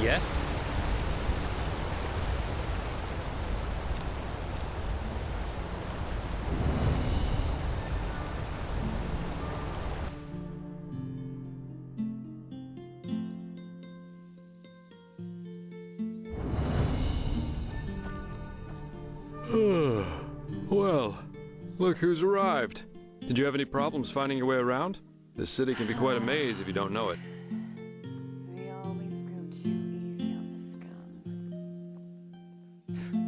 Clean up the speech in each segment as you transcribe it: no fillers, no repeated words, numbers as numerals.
Yes? Well, look who's arrived. Did you have any problems finding your way around? This city can be quite a maze if you don't know it. They always go too easy on this gun.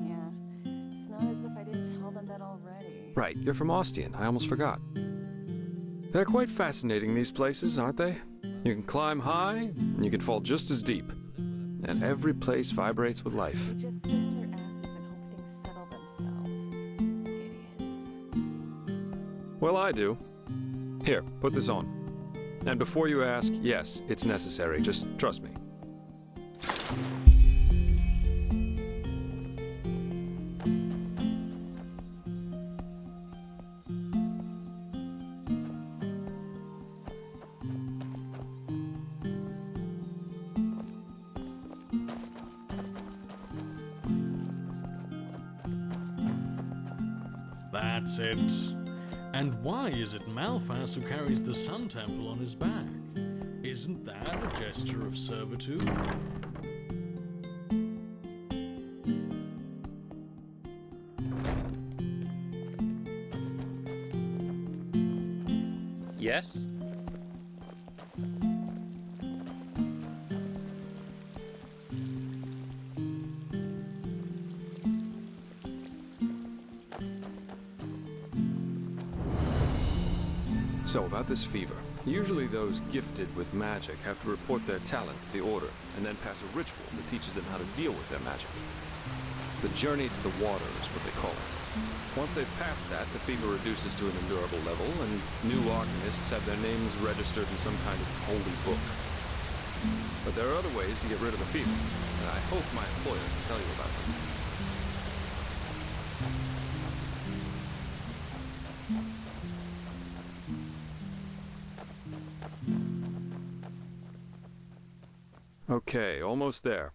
Yeah, it's not as if I didn't tell them that already. Right, you're from Ostian. I almost forgot. They're quite fascinating, these places, aren't they? You can climb high, and you can fall just as deep. And every place vibrates with life. They just sit on their asses and hope things settle themselves. Idiots. Well, I do. Here, put this on. And before you ask, yes, it's necessary. Just trust me. That's it. And why is it Malphas who carries the Sun Temple on his back? Isn't that a gesture of servitude? Yes? So, about this fever. Usually those gifted with magic have to report their talent to the Order, and then pass a ritual that teaches them how to deal with their magic. The journey to the water is what they call it. Once they've passed that, the fever reduces to an endurable level, and new alchemists have their names registered in some kind of holy book. But there are other ways to get rid of the fever, and I hope my employer can tell you about them. Okay, almost there.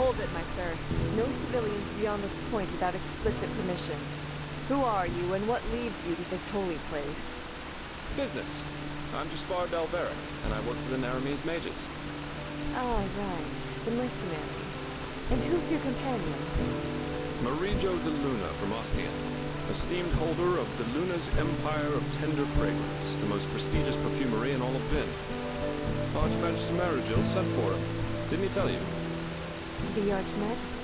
Hold it, my sir. No civilians beyond this point without explicit permission. Who are you, and what leads you to this holy place? Business. I'm Jaspar Dalveric, and I work for the Naramese mages. Ah, right. The mercenary. And who's your companion? Marijo de Luna from Ostian, esteemed holder of de Luna's Empire of Tender Fragrance, the most prestigious perfumery in all of Vin. Archmagister Marijo sent for him. Didn't he tell you? The Archmagister.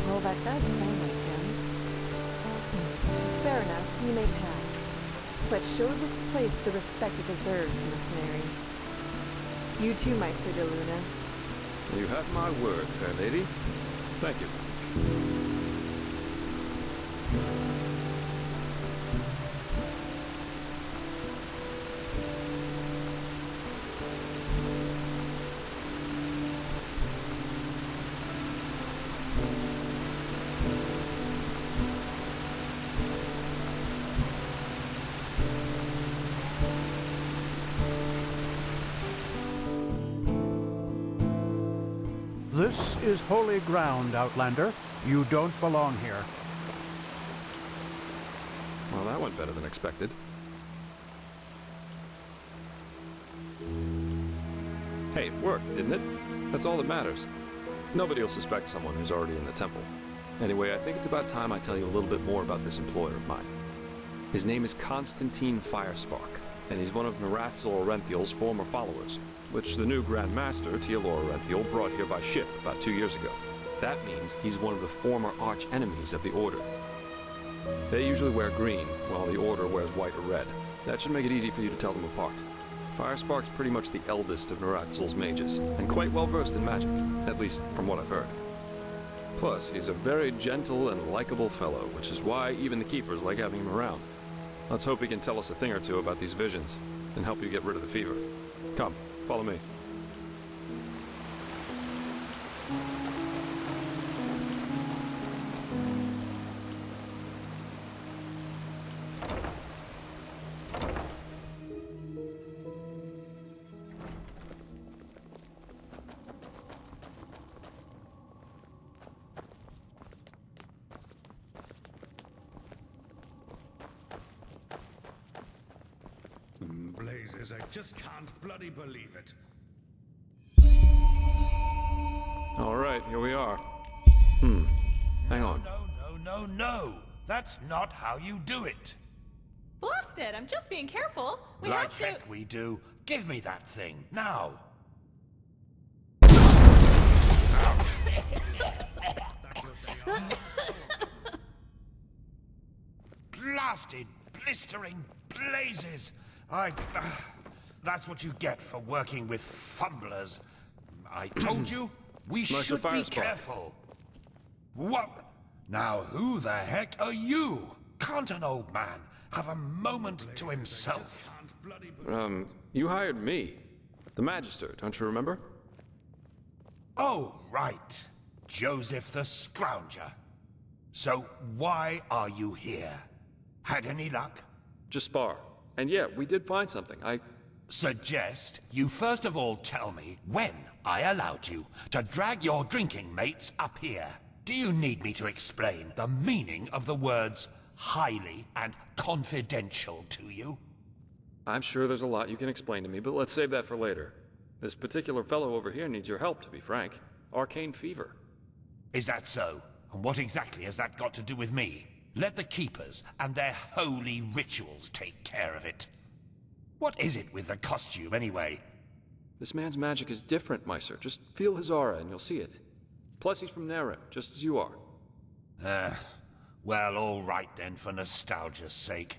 Well, that does sound like him. Fair enough, you may pass. But show this place the respect it deserves, mercenary. You too, Maester de Luna. You have my word, fair lady. Thank you. This is holy ground, Outlander. You don't belong here. Well, that went better than expected. Hey, it worked, didn't it? That's all that matters. Nobody will suspect someone who's already in the temple. Anyway, I think it's about time I tell you a little bit more about this employer of mine. His name is Constantine Firespark, and he's one of Marathzul Orenthiel's former followers, which the new Grand Master, Tealor Orenthiel, brought here by ship about 2 years ago. That means he's one of the former arch-enemies of the Order. They usually wear green, while the Order wears white or red. That should make it easy for you to tell them apart. Firespark's pretty much the eldest of Marathzul's mages, and quite well versed in magic, at least from what I've heard. Plus, he's a very gentle and likable fellow, which is why even the Keepers like having him around. Let's hope he can tell us a thing or two about these visions, and help you get rid of the fever. Come, follow me. Blazes, I just can't bloody believe it. All right, here we are. Hang on. No. That's not how you do it. Blast it! I'm just being careful. We Like have to. heck we do. Give me that thing, now. Blasted, blistering blazes! That's what you get for working with fumblers. I told you, we should be careful. What? Now who the heck are you? Can't an old man have a moment to himself? You hired me. The Magister, don't you remember? Oh, right. Joseph the Scrounger. So why are you here? Had any luck? Just spar. And yeah, we did find something. Suggest you first of all tell me when I allowed you to drag your drinking mates up here. Do you need me to explain the meaning of the words highly and confidential to you? I'm sure there's a lot you can explain to me, but let's save that for later. This particular fellow over here needs your help, to be frank. Arcane fever. Is that so? And what exactly has that got to do with me? Let the Keepers and their holy rituals take care of it. What is it with the costume, anyway? This man's magic is different, Meiser. Just feel his aura and you'll see it. Plus, he's from Nerim, just as you are. Well, all right then, for nostalgia's sake.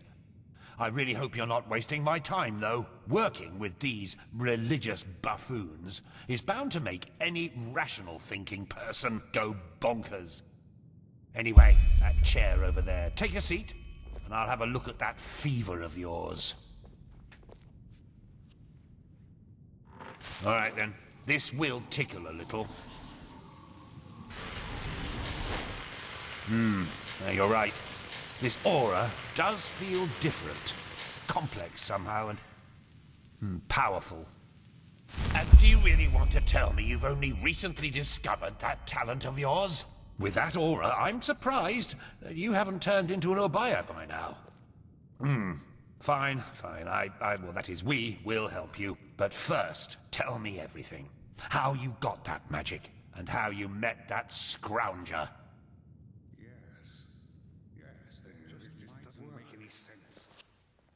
I really hope you're not wasting my time, though. Working with these religious buffoons is bound to make any rational thinking person go bonkers. Anyway, that chair over there. Take a seat, and I'll have a look at that fever of yours. All right, then. This will tickle a little. You're right. This aura does feel different. Complex somehow, and powerful. And do you really want to tell me you've only recently discovered that talent of yours? With that aura, I'm surprised that you haven't turned into an Obaya by now. Fine. Well, that is, we will help you. But first, tell me everything. How you got that magic, and how you met that Scrounger.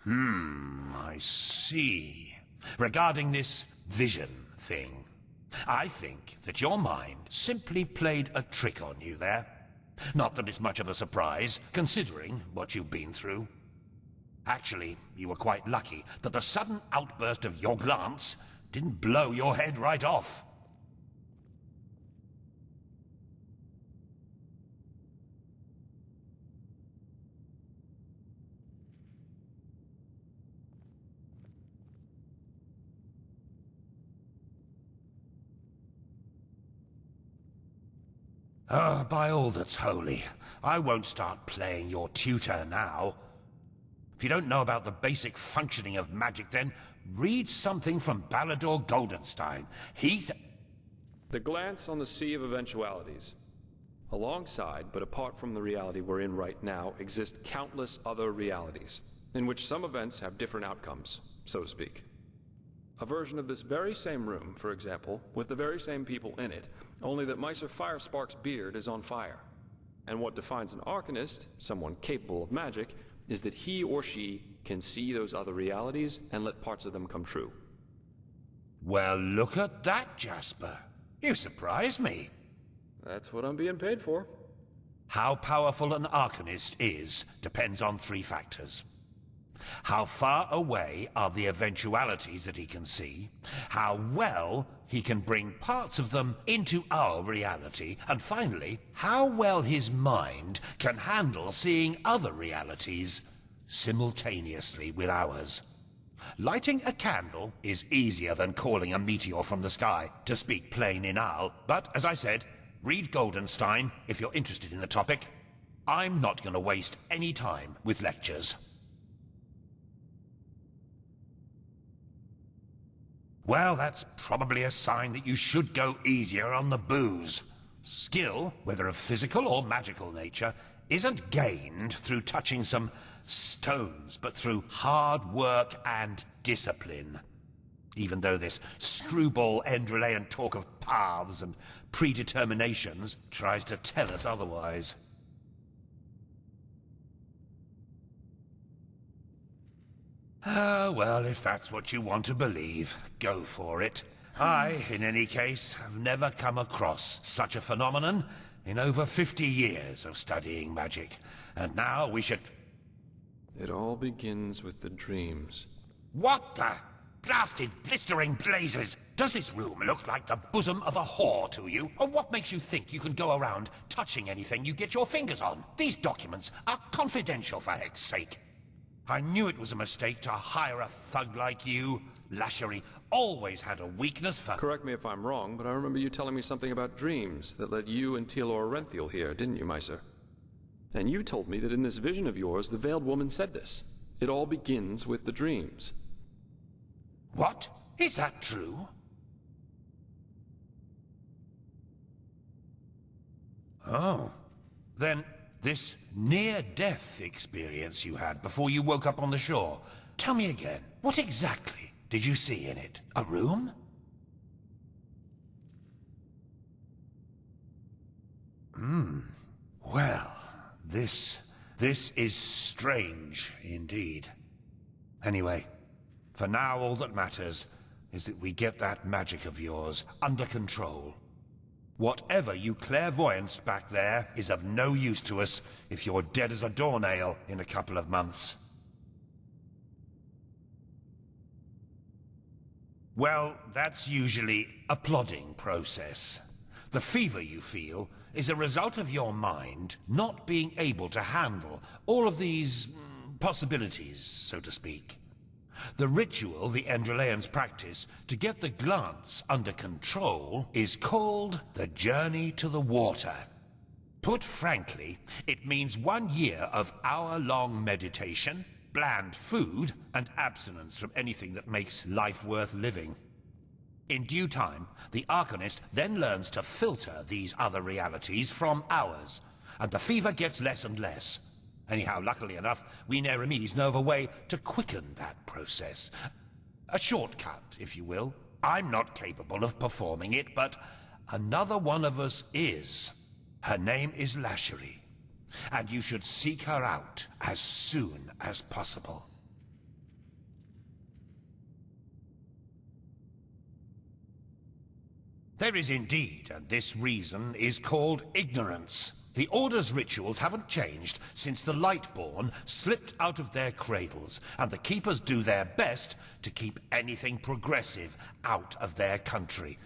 I see. Regarding this vision thing, I think that your mind simply played a trick on you there. Not that it's much of a surprise, considering what you've been through. Actually, you were quite lucky that the sudden outburst of your glance didn't blow your head right off. By all that's holy, I won't start playing your tutor now. If you don't know about the basic functioning of magic, then read something from Balador Goldenstein. The glance on the sea of eventualities. Alongside, but apart from the reality we're in right now, exist countless other realities, in which some events have different outcomes, so to speak. A version of this very same room, for example, with the very same people in it, only that Meiser Firespark's beard is on fire. And what defines an Arcanist, someone capable of magic, is that he or she can see those other realities and let parts of them come true. Well, look at that, Jasper. You surprise me. That's what I'm being paid for. How powerful an Arcanist is depends on 3 factors. How far away are the eventualities that he can see, how well he can bring parts of them into our reality, and finally, how well his mind can handle seeing other realities simultaneously with ours. Lighting a candle is easier than calling a meteor from the sky, to speak plain inal, but as I said, read Goldenstein if you're interested in the topic. I'm not going to waste any time with lectures. Well, that's probably a sign that you should go easier on the booze. Skill, whether of physical or magical nature, isn't gained through touching some stones, but through hard work and discipline. Even though this screwball Enderalian talk of paths and predeterminations tries to tell us otherwise. Ah, well, if that's what you want to believe, go for it. I, in any case, have never come across such a phenomenon in over 50 years of studying magic. And now we should... It all begins with the dreams. What the blasted blistering blazes? Does this room look like the bosom of a whore to you? Or what makes you think you can go around touching anything you get your fingers on? These documents are confidential, for heck's sake. I knew it was a mistake to hire a thug like you. Lashery always had a weakness for... Correct me if I'm wrong, but I remember you telling me something about dreams that led you and Tealor Renthiel here, didn't you, my sir? And you told me that in this vision of yours, the Veiled Woman said this. It all begins with the dreams. What? Is that true? Oh. Then this near-death experience you had before you woke up on the shore. Tell me again, what exactly did you see in it? A room? Well, this is strange indeed. Anyway, for now all that matters is that we get that magic of yours under control. Whatever you clairvoyanced back there is of no use to us if you're dead as a doornail in a couple of months. Well, that's usually a plodding process. The fever you feel is a result of your mind not being able to handle all of these possibilities, so to speak. The ritual the Enderalians practice to get the glance under control is called the Journey to the Water. Put frankly, it means 1 year of hour-long meditation, bland food, and abstinence from anything that makes life worth living. In due time, the Arcanist then learns to filter these other realities from ours, and the fever gets less and less. Anyhow, luckily enough, we Neremes know of a way to quicken that process. A shortcut, if you will. I'm not capable of performing it, but another one of us is. Her name is Lashery, and you should seek her out as soon as possible. There is indeed, and this reason is called ignorance. The Order's rituals haven't changed since the Lightborn slipped out of their cradles, and the Keepers do their best to keep anything progressive out of their country.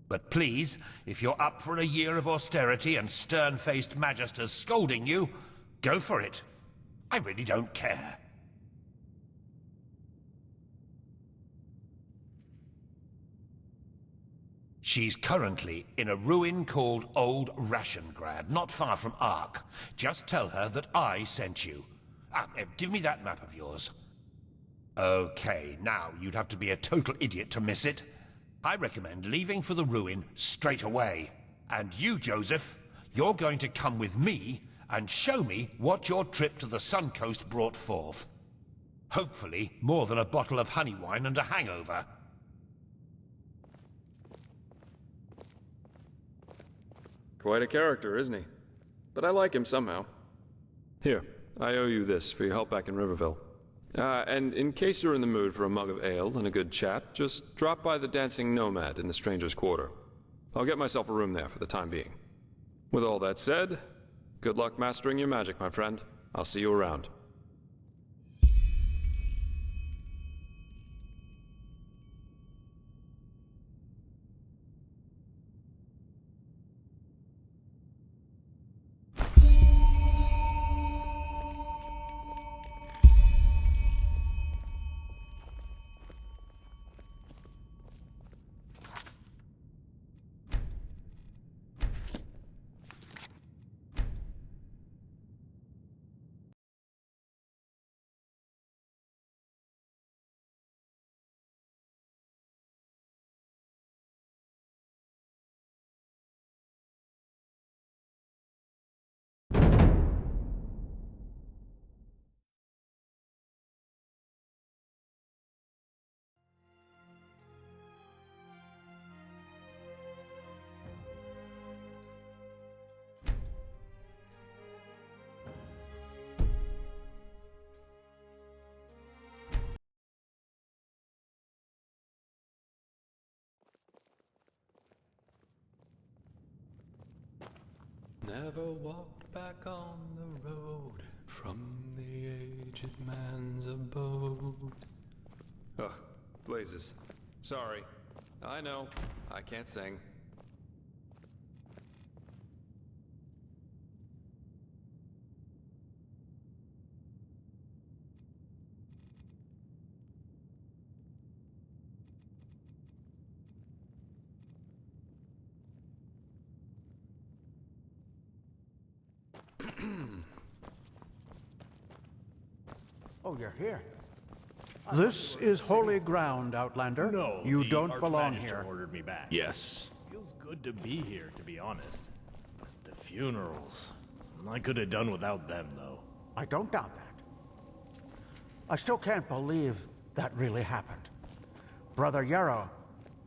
But please, if you're up for a year of austerity and stern-faced magisters scolding you, go for it. I really don't care. She's currently in a ruin called Old Rashengrad, not far from Ark. Just tell her that I sent you. Give me that map of yours. Okay, now you'd have to be a total idiot to miss it. I recommend leaving for the ruin straight away. And you, Joseph, you're going to come with me and show me what your trip to the Sun Coast brought forth. Hopefully, more than a bottle of honey wine and a hangover. Quite a character, isn't he? But I like him somehow. Here, I owe you this for your help back in Riverville. And in case you're in the mood for a mug of ale and a good chat, just drop by the Dancing Nomad in the Stranger's Quarter. I'll get myself a room there for the time being. With all that said, good luck mastering your magic, my friend. I'll see you around. Never walked back on the road from the aged man's abode. Ugh, blazes. Sorry. I know, I can't sing. Oh, you're here. This is holy ground, Outlander. No, you the don't belong Archmagister here. ordered me back. Yes. Feels good to be here, to be honest. But the funerals, I could have done without them, though. I don't doubt that. I still can't believe that really happened. Brother Yarrow,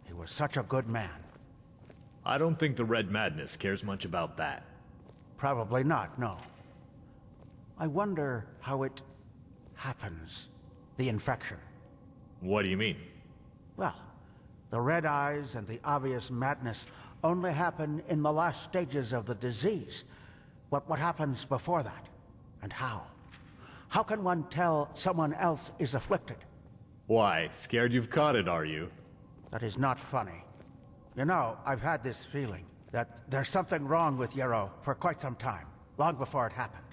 he was such a good man. I don't think the Red Madness cares much about that. Probably not, no. I wonder how it happens, the infection. What do you mean? Well, the red eyes and the obvious madness only happen in the last stages of the disease. What happens before that? And how? How can one tell someone else is afflicted? Why, scared you've caught it, are you? That is not funny. You know, I've had this feeling that there's something wrong with Yarrow for quite some time, long before it happened.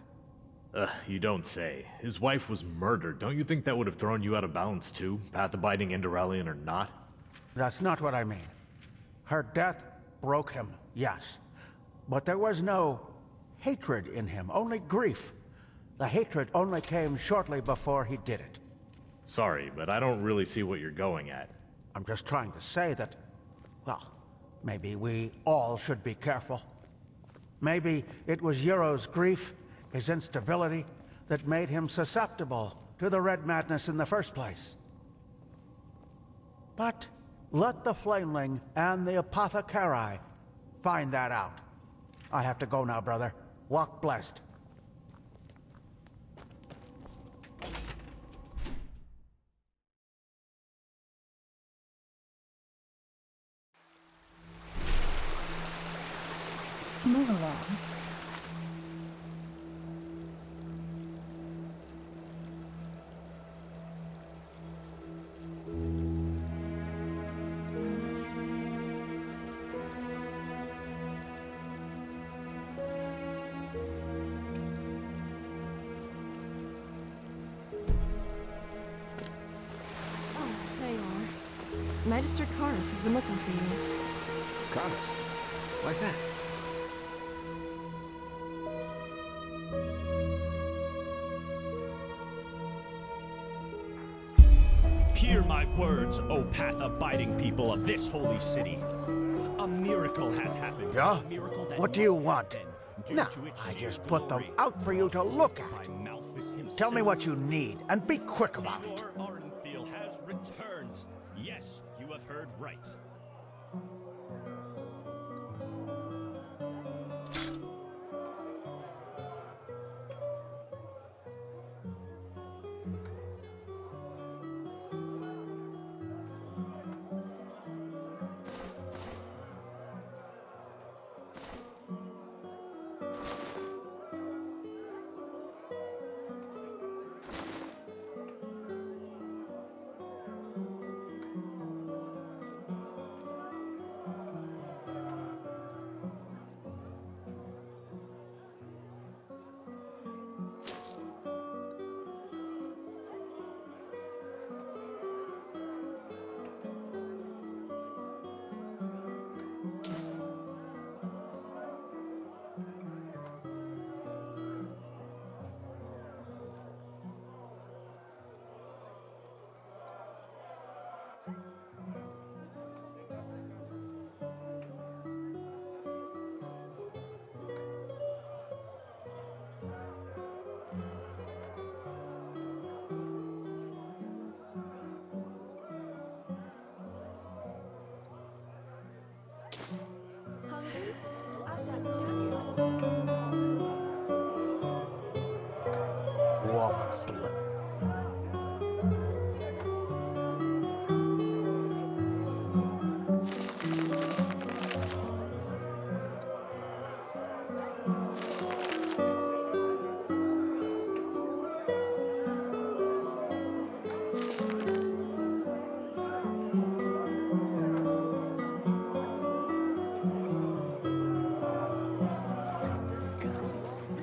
You don't say. His wife was murdered. Don't you think that would have thrown you out of balance too? Path-abiding Enderalian or not? That's not what I mean. Her death broke him, yes. But there was no hatred in him, only grief. The hatred only came shortly before he did it. Sorry, but I don't really see what you're going at. I'm just trying to say that, well, maybe we all should be careful. Maybe it was Yarrow's grief, his instability, that made him susceptible to the Red Madness in the first place. But let the Flameling and the Apothecari find that out. I have to go now, brother. Walk blessed. Move along. Magister Karis has been looking for you. Karis? Why's that? Hear my words, O path-abiding people of this holy city. A miracle has happened. Yeah? A miracle that What do you must want? happen due No, to its I sheer just put them glory. out for you to look at. By Malthus himself. Tell me what you need, and be quick about it. Senor Ardenfield has returned. Yes, you have heard right. Hungry? I've got chocolate. Walked.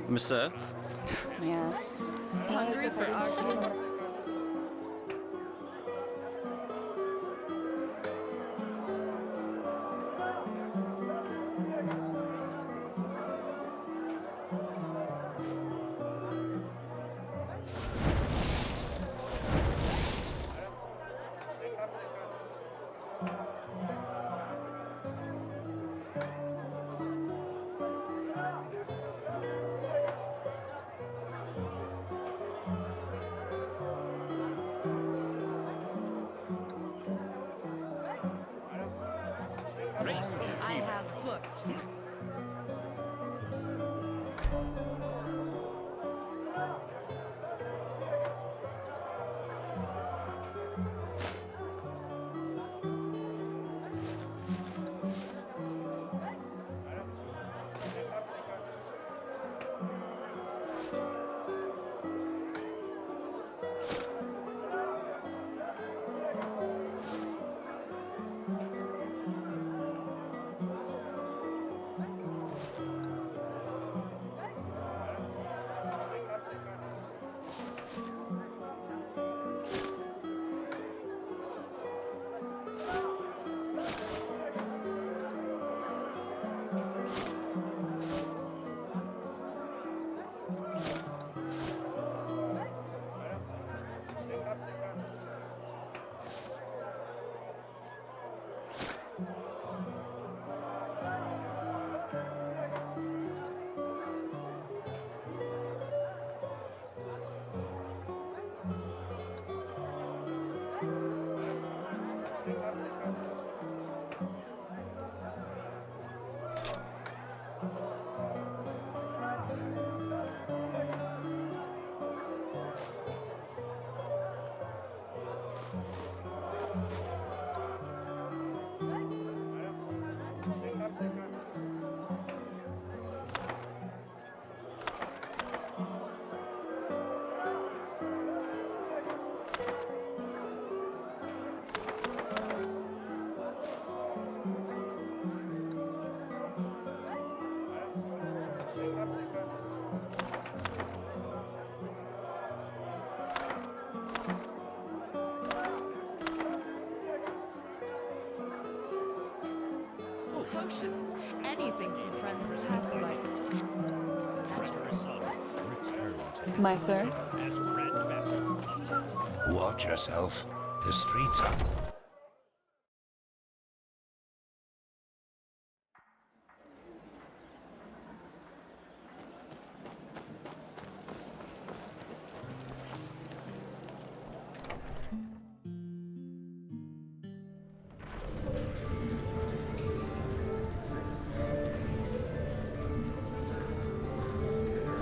Monsieur? Yeah. Hungry for arguments? I have books. Potions. Anything from friends who's happy life. Treacherous son, return to My sir? as Grand Master. Watch yourself. The streets are...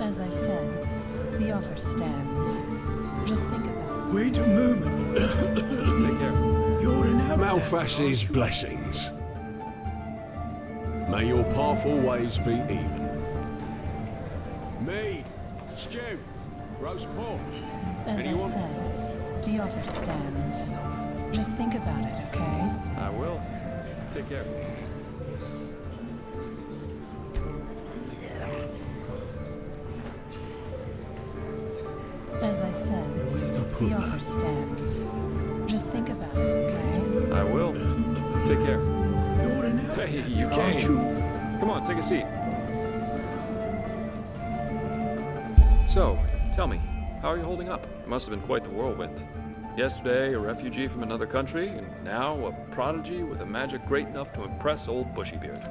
As I said, the offer stands. Just think about it. Wait a moment. Take care. You're in Malphas's blessings. May your path always be even. Mead, stew, roast pork. As I said, the offer stands. Just think about it, okay? I will. Take care. As I said, the offer stands. Just think about it, okay? I will. Take care. You're in Hey, you aren't came. you? Come on, take a seat. So, tell me, how are you holding up? It must have been quite the whirlwind. Yesterday, a refugee from another country, and now a prodigy with a magic great enough to impress old Bushybeard.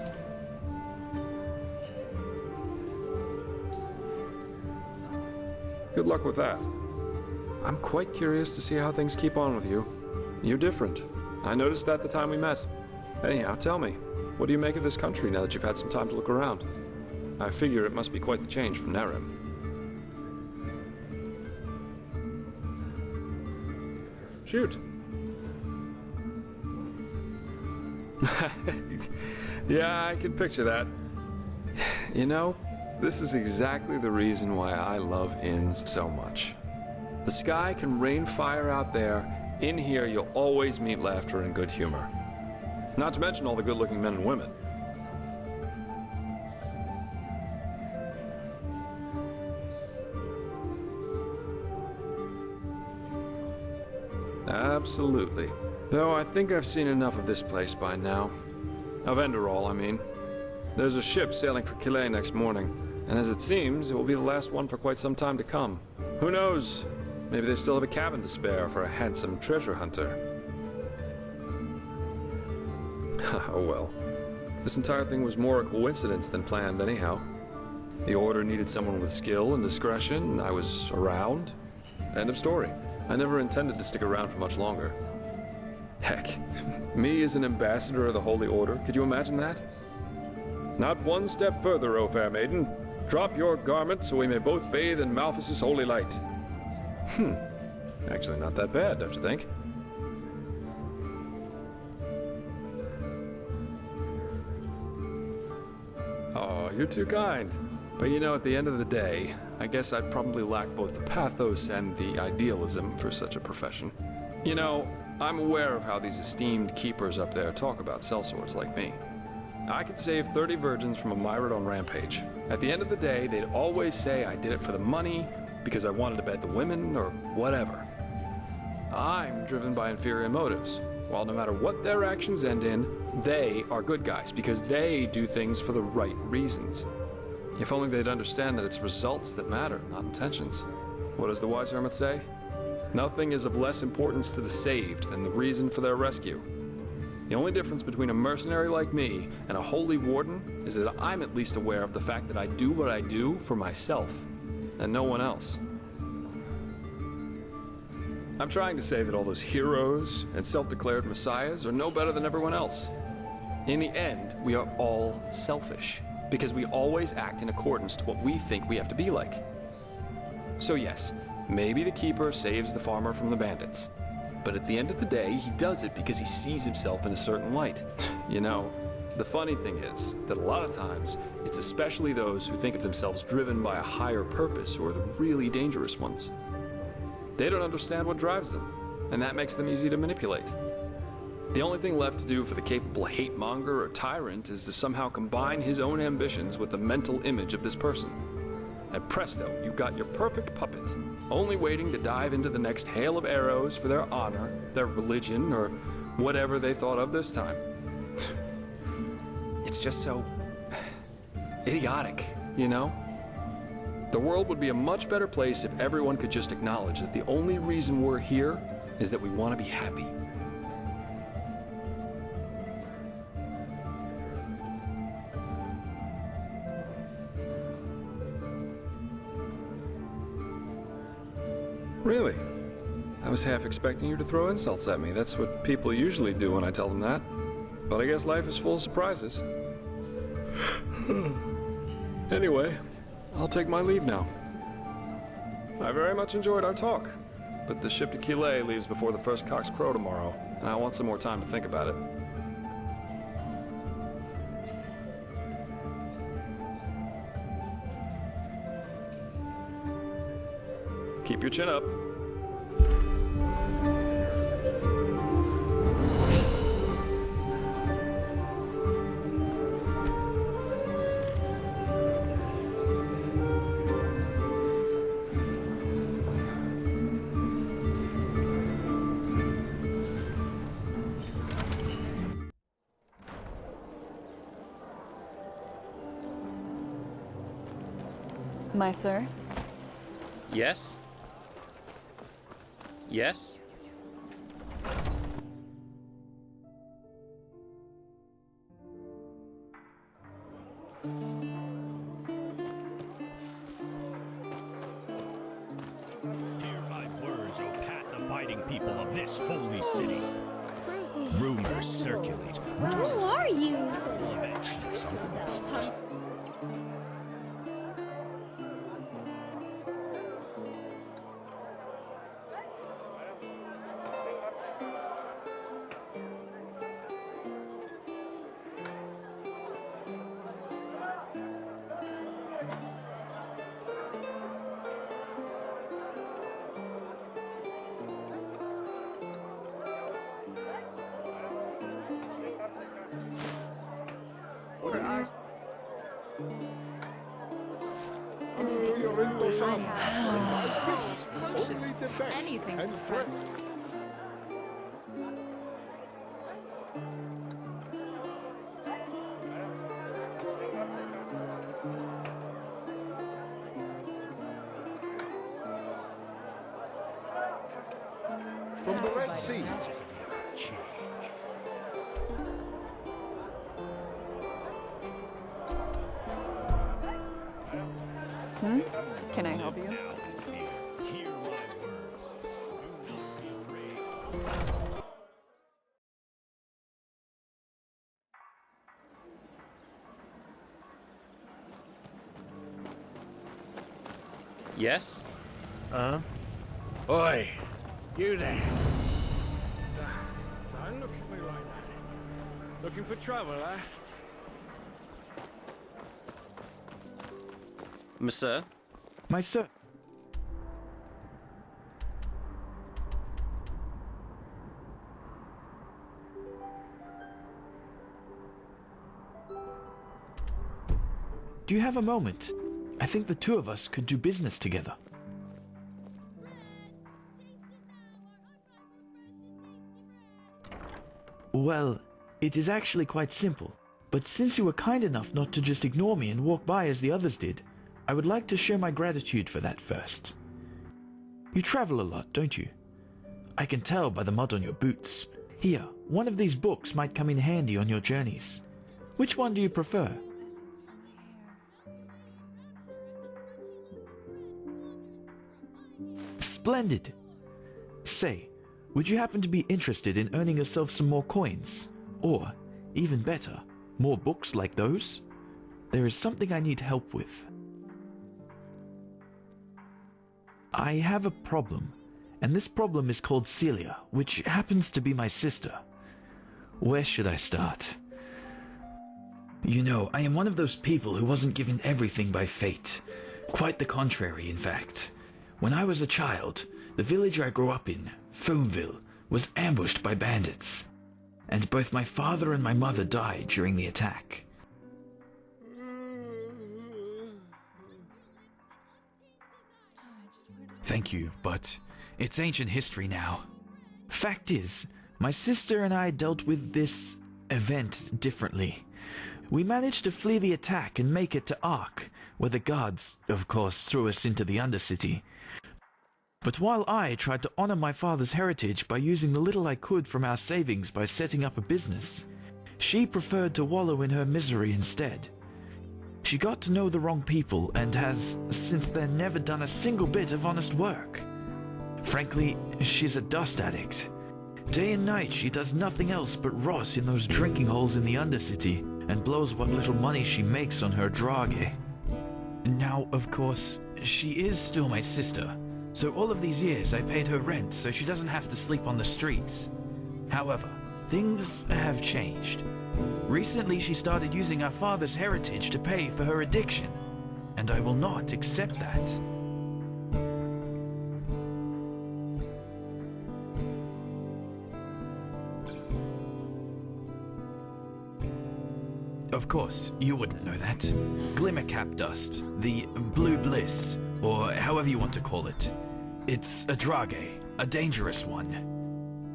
Good luck with that. I'm quite curious to see how things keep on with you. You're different. I noticed that the time we met. Anyhow, tell me, what do you make of this country now that you've had some time to look around? I figure it must be quite the change from Nerim. Shoot. Yeah, I can picture that. You know, this is exactly the reason why I love inns so much. The sky can rain fire out there. In here, you'll always meet laughter and good humor. Not to mention all the good-looking men and women. Absolutely. Though I think I've seen enough of this place by now. Of Enderal, I mean. There's a ship sailing for Calais next morning, and as it seems, it will be the last one for quite some time to come. Who knows? Maybe they still have a cabin to spare for a handsome treasure hunter. Oh well. This entire thing was more a coincidence than planned anyhow. The Order needed someone with skill and discretion, and I was around. End of story. I never intended to stick around for much longer. Heck, me as an ambassador of the Holy Order, could you imagine that? Not one step further, O fair maiden. Drop your garment so we may both bathe in Malphas's holy light. Actually not that bad, don't you think? Oh, you're too kind. But you know, at the end of the day, I guess I'd probably lack both the pathos and the idealism for such a profession. You know, I'm aware of how these esteemed keepers up there talk about sellswords like me. I could save 30 virgins from a myriad on Rampage. At the end of the day, they'd always say I did it for the money, because I wanted to bet the women, or whatever. I'm driven by inferior motives, while no matter what their actions end in, they are good guys, because they do things for the right reasons. If only they'd understand that it's results that matter, not intentions. What does the wise hermit say? Nothing is of less importance to the saved than the reason for their rescue. The only difference between a mercenary like me and a holy warden is that I'm at least aware of the fact that I do what I do for myself, and no one else. I'm trying to say that all those heroes and self-declared messiahs are no better than everyone else. In the end, we are all selfish, because we always act in accordance to what we think we have to be like. So yes, maybe the keeper saves the farmer from the bandits. But at the end of the day, he does it because he sees himself in a certain light. You know, the funny thing is that a lot of times, it's especially those who think of themselves driven by a higher purpose who are the really dangerous ones. They don't understand what drives them, and that makes them easy to manipulate. The only thing left to do for the capable hate-monger or tyrant is to somehow combine his own ambitions with the mental image of this person. And presto, you've got your perfect puppet, only waiting to dive into the next hail of arrows for their honor, their religion, or whatever they thought of this time. It's just so idiotic, you know? The world would be a much better place if everyone could just acknowledge that the only reason we're here is that we want to be happy. Really? I was half expecting you to throw insults at me. That's what people usually do when I tell them that. But I guess life is full of surprises. Anyway, I'll take my leave now. I very much enjoyed our talk, but the ship to Calais leaves before the first cocks crow tomorrow, and I want some more time to think about it. Keep your chin up. My sir? Yes? Yes? abiding people of this holy city. Rumors circulate. Who are you? Anything to From the Red Sea. Can I help you? Hear my words. Do not be afraid. Yes? Oi, you there. Don't look at me like that. Looking for trouble, eh? Monsieur? My sir. Do you have a moment? I think the two of us could do business together. Well, it is actually quite simple. But since you were kind enough not to just ignore me and walk by as the others did, I would like to show my gratitude for that first. You travel a lot, don't you? I can tell by the mud on your boots. Here, one of these books might come in handy on your journeys. Which one do you prefer? Splendid! Say, would you happen to be interested in earning yourself some more coins? Or, even better, more books like those? There is something I need help with. I have a problem, and this problem is called Celia, which happens to be my sister. Where should I start? You know, I am one of those people who wasn't given everything by fate. Quite the contrary, in fact. When I was a child, the village I grew up in, Foamville, was ambushed by bandits, and both my father and my mother died during the attack. Thank you, but it's ancient history now. Fact is, my sister and I dealt with this event differently. We managed to flee the attack and make it to Ark, where the guards, of course, threw us into the Undercity. But while I tried to honor my father's heritage by using the little I could from our savings by setting up a business, she preferred to wallow in her misery instead. She got to know the wrong people and has, since then, never done a single bit of honest work. Frankly, she's a dust addict. Day and night she does nothing else but rot in those drinking holes in the Undercity and blows what little money she makes on her drage. Now, of course, she is still my sister, so all of these years I paid her rent so she doesn't have to sleep on the streets. However, things have changed. Recently she started using our father's heritage to pay for her addiction, and I will not accept that. Of course, you wouldn't know that. Glimmercap dust, the blue bliss, or however you want to call it. It's a drage, a dangerous one.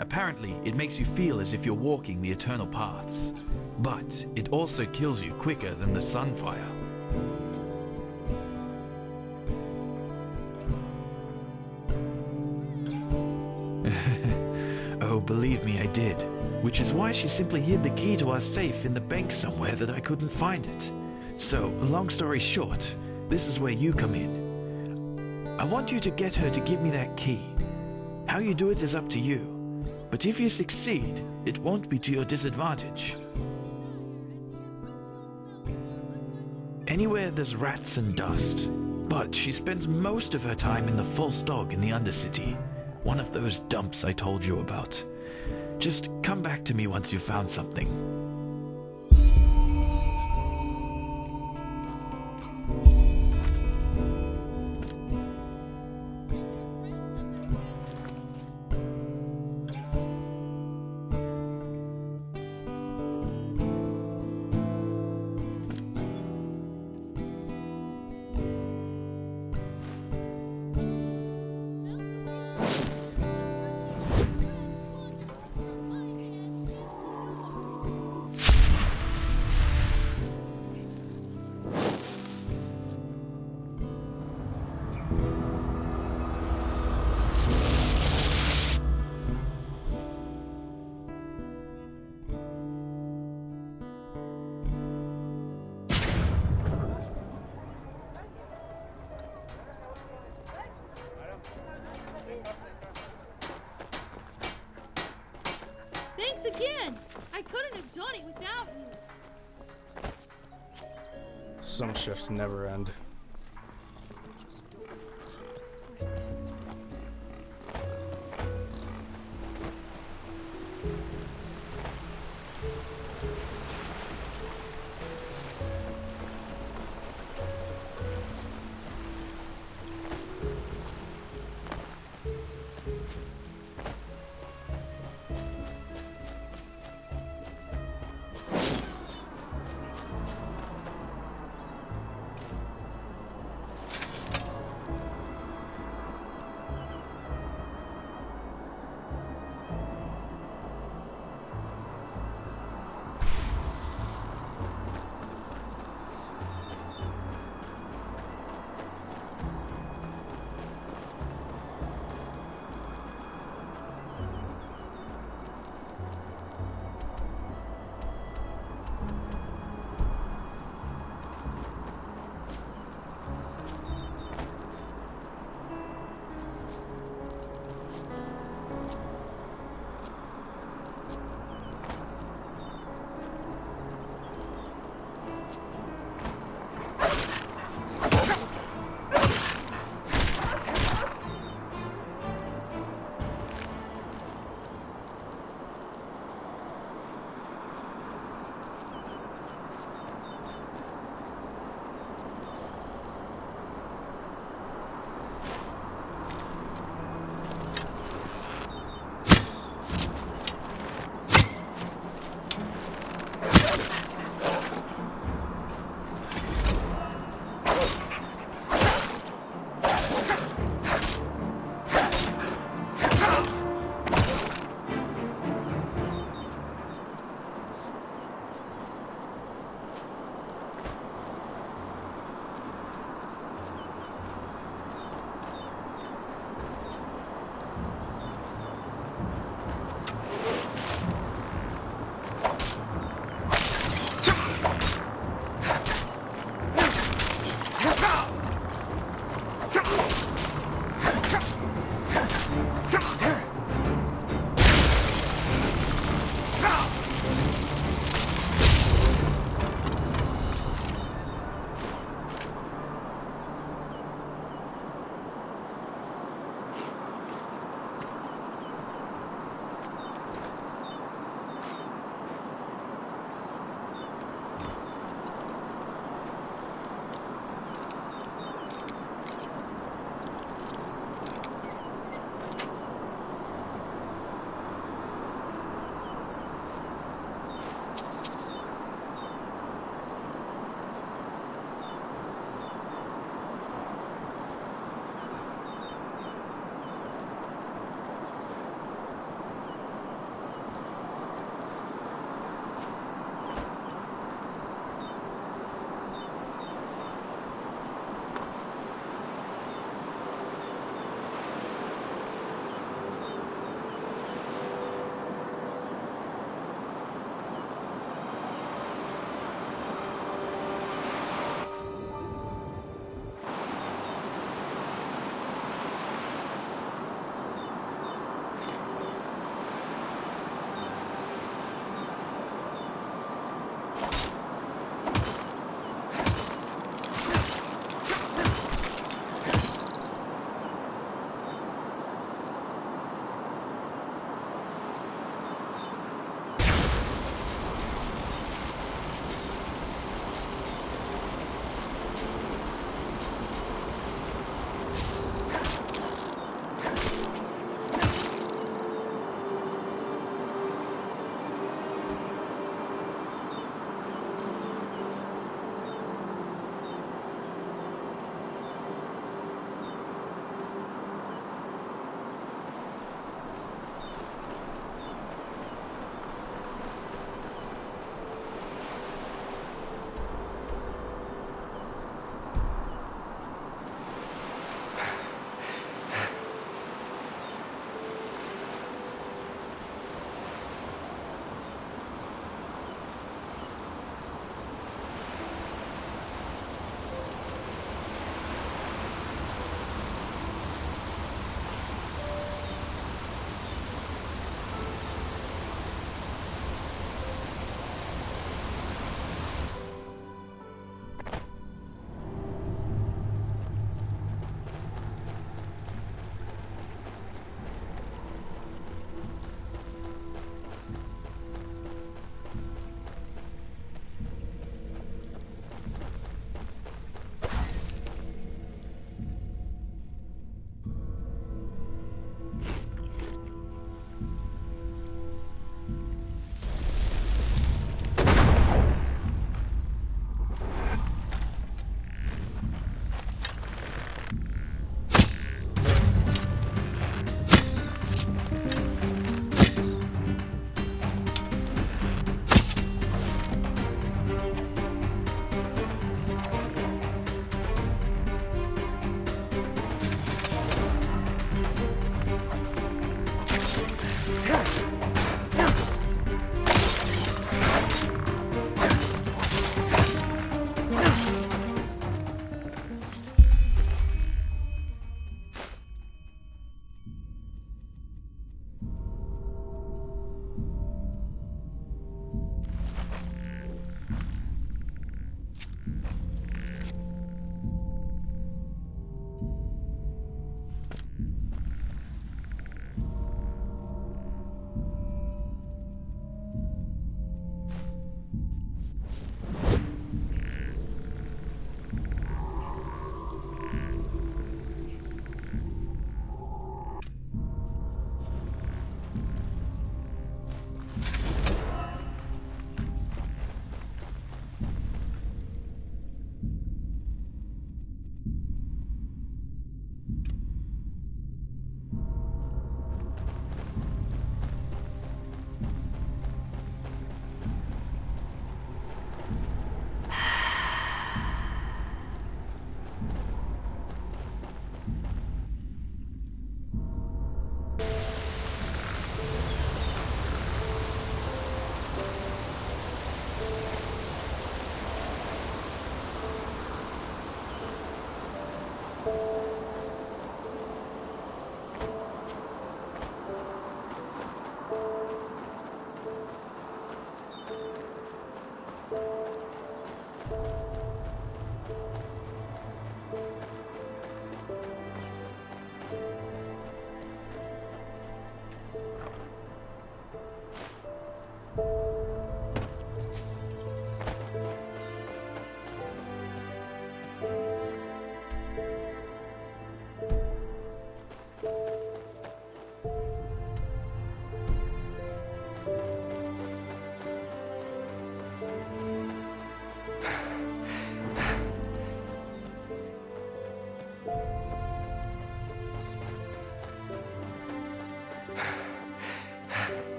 Apparently, it makes you feel as if you're walking the eternal paths. But it also kills you quicker than the sunfire. Oh, believe me, I did. Which is why she simply hid the key to our safe in the bank somewhere that I couldn't find it. So, long story short, this is where you come in. I want you to get her to give me that key. How you do it is up to you, but if you succeed, it won't be to your disadvantage. Anywhere there's rats and dust, but she spends most of her time in the False Dog in the Undercity, one of those dumps I told you about. Just come back to me once you've found something. Thanks again! I couldn't have done it without you! Some shifts never end.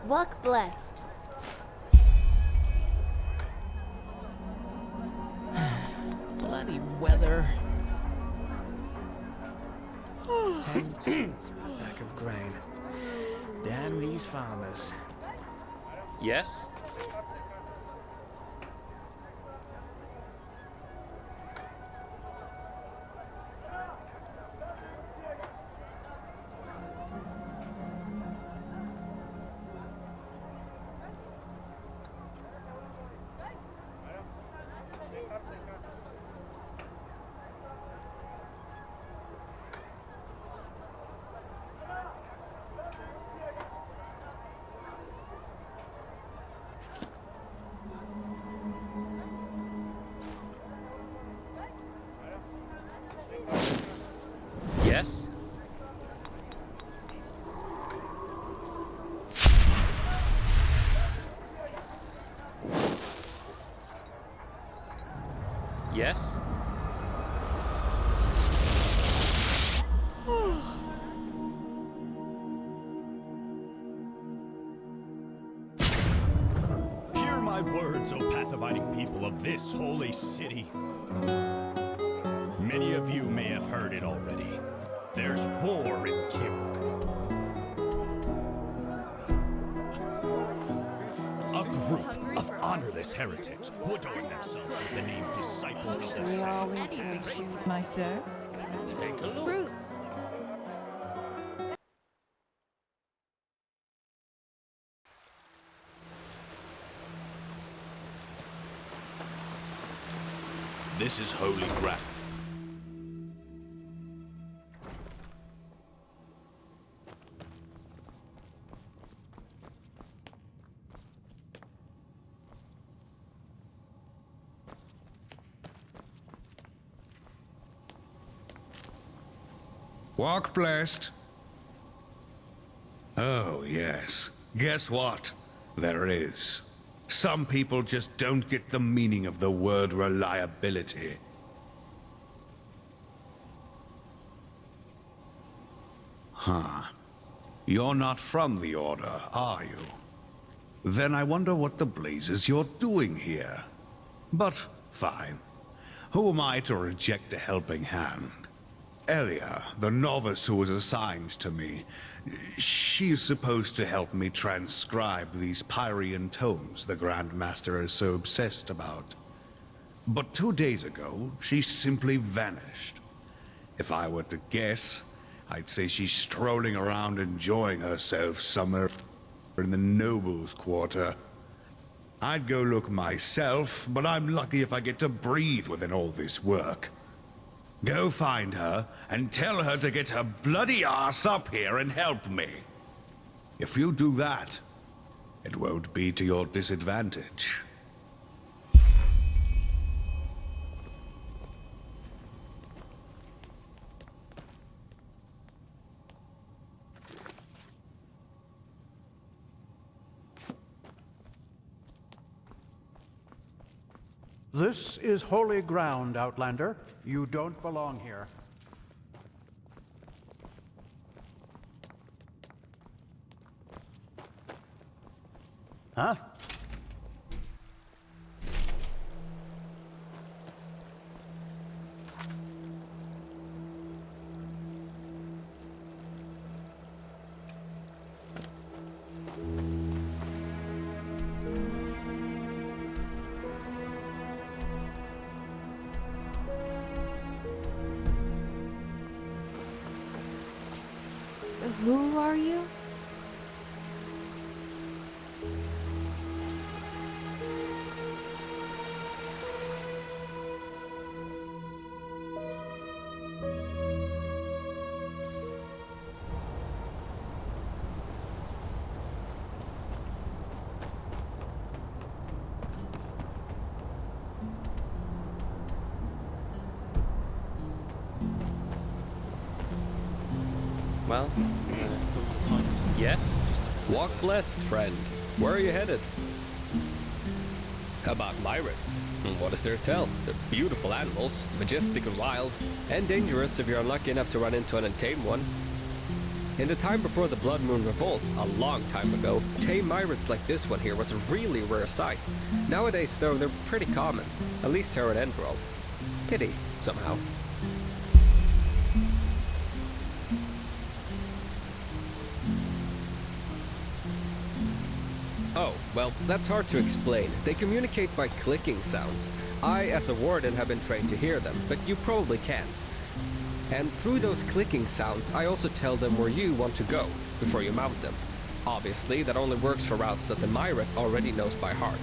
Walk blessed. Bloody weather. 10 pounds for a sack of grain. Damn these farmers. Yes? Yes? Yes? Hear my words, O path-abiding people of this holy city. Many of you may have heard it already. There's war in Kim. A group of honorless heretics who adorn themselves with the name disciples of the We always hurt you, my sir. Take a look. Fruits. This is holy ground. Walk blessed. Oh, yes. Guess what? There is. Some people just don't get the meaning of the word reliability. Huh. You're not from the Order, are you? Then I wonder what the blazes you're doing here. But, fine. Who am I to reject a helping hand? Elia, the novice who was assigned to me, she's supposed to help me transcribe these Pyrian tomes the Grand Master is so obsessed about. But 2 days ago, she simply vanished. If I were to guess, I'd say she's strolling around enjoying herself somewhere in the Nobles' Quarter. I'd go look myself, but I'm lucky if I get to breathe within all this work. Go find her, and tell her to get her bloody ass up here and help me. If you do that, it won't be to your disadvantage. This is holy ground, Outlander. You don't belong here. Huh? Who are you? Well, yes? Walk blessed, friend. Where are you headed? About myrids. What is there to tell? They're beautiful animals, majestic and wild, and dangerous if you're unlucky enough to run into an untamed one. In the time before the Blood Moon Revolt, a long time ago, tame myriads like this one here was a really rare sight. Nowadays, though, they're pretty common, at least here at Enderal. Pity, somehow. Oh, well, that's hard to explain. They communicate by clicking sounds. I, as a warden, have been trained to hear them, but you probably can't. And through those clicking sounds, I also tell them where you want to go, before you mount them. Obviously, that only works for routes that the myriad already knows by heart.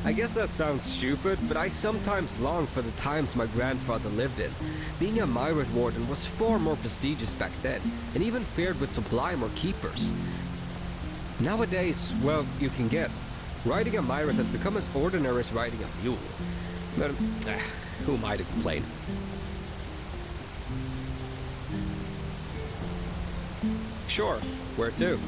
I guess that sounds stupid, but I sometimes long for the times my grandfather lived in. Being a myriad warden was far more prestigious back then, and even feared with Sublime or Keepers. Nowadays, well, you can guess. Riding a myriad has become as ordinary as riding a mule. But, who am I to complain? Sure, where to?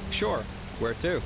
Sure, where to?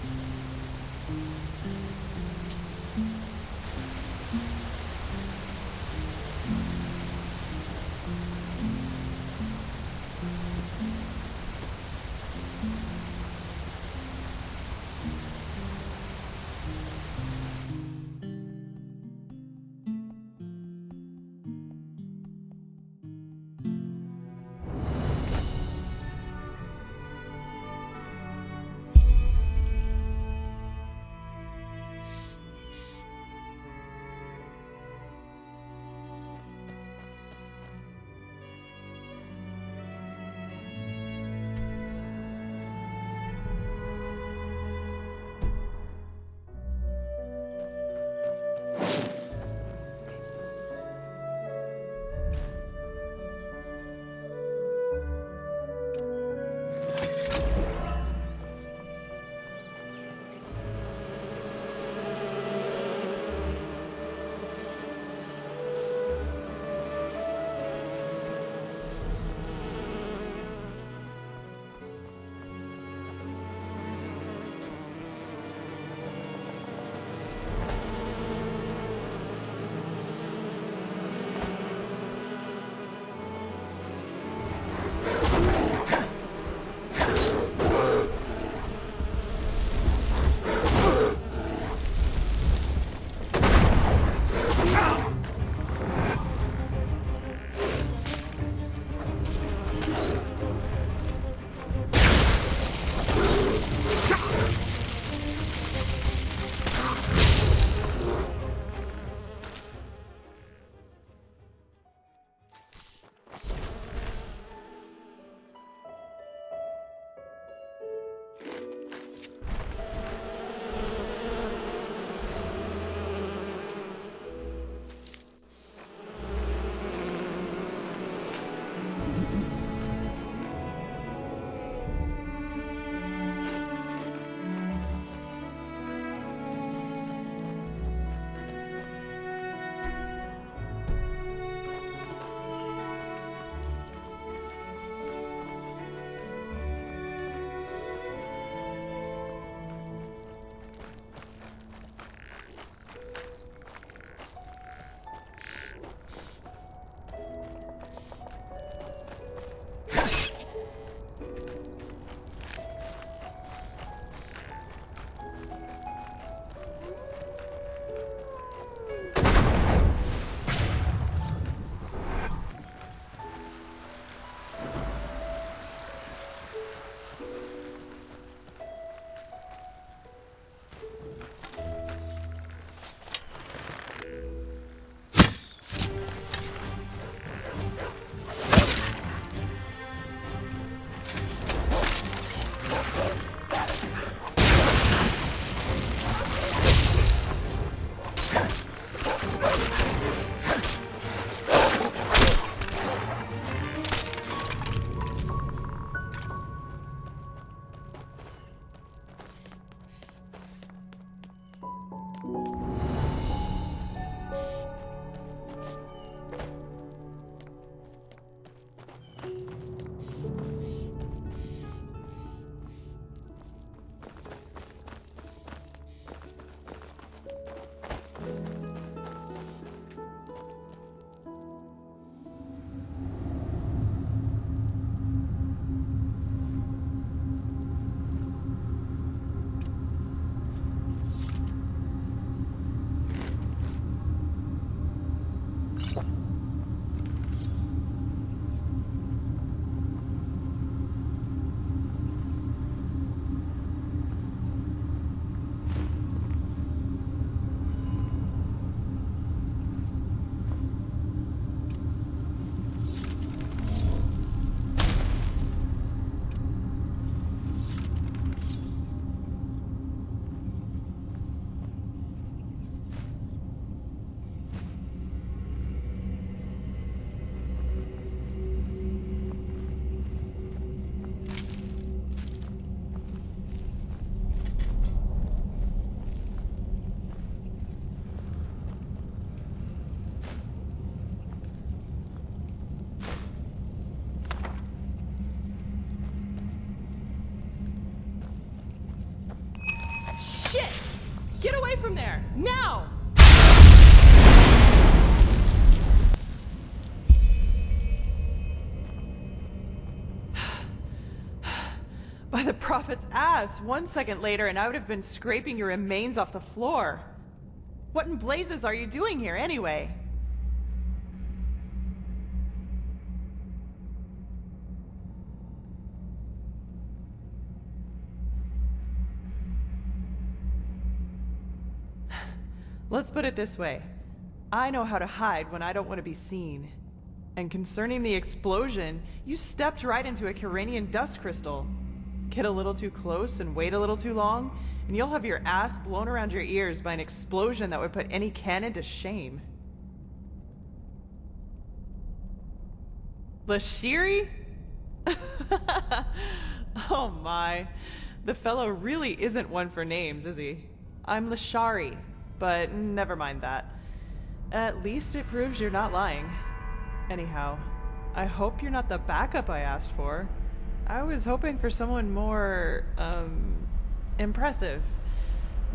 away from there! Now! By the prophet's ass! 1 second later and I would have been scraping your remains off the floor. What in blazes are you doing here anyway? Let's put it this way. I know how to hide when I don't want to be seen. And concerning the explosion, you stepped right into a Kyranian dust crystal. Get a little too close and wait a little too long, and you'll have your ass blown around your ears by an explosion that would put any cannon to shame. Lashiri? Oh my. The fellow really isn't one for names, is he? I'm Lashari, but never mind that. At least it proves you're not lying. Anyhow, I hope you're not the backup I asked for. I was hoping for someone more, impressive.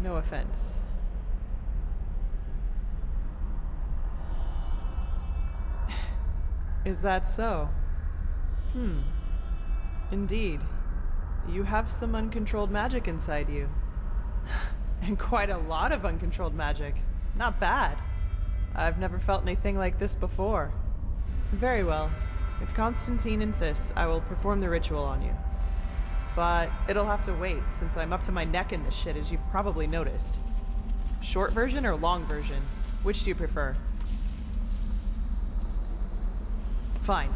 No offense. Is that so? Indeed. You have some uncontrolled magic inside you. And quite a lot of uncontrolled magic. Not bad. I've never felt anything like this before. Very well. If Constantine insists, I will perform the ritual on you. But it'll have to wait, since I'm up to my neck in this shit, as you've probably noticed. Short version or long version? Which do you prefer? Fine.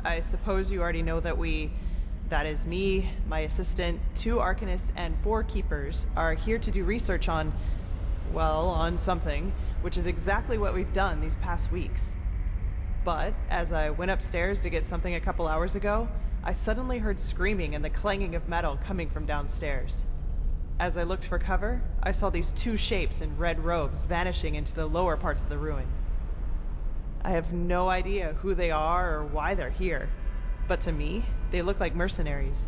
I suppose you already know that that is me, my assistant, 2 Arcanists, and 4 Keepers, are here to do research on, well, on something, which is exactly what we've done these past weeks. But as I went upstairs to get something a couple hours ago, I suddenly heard screaming and the clanging of metal coming from downstairs. As I looked for cover, I saw these 2 shapes in red robes vanishing into the lower parts of the ruin. I have no idea who they are or why they're here, but to me, they look like mercenaries.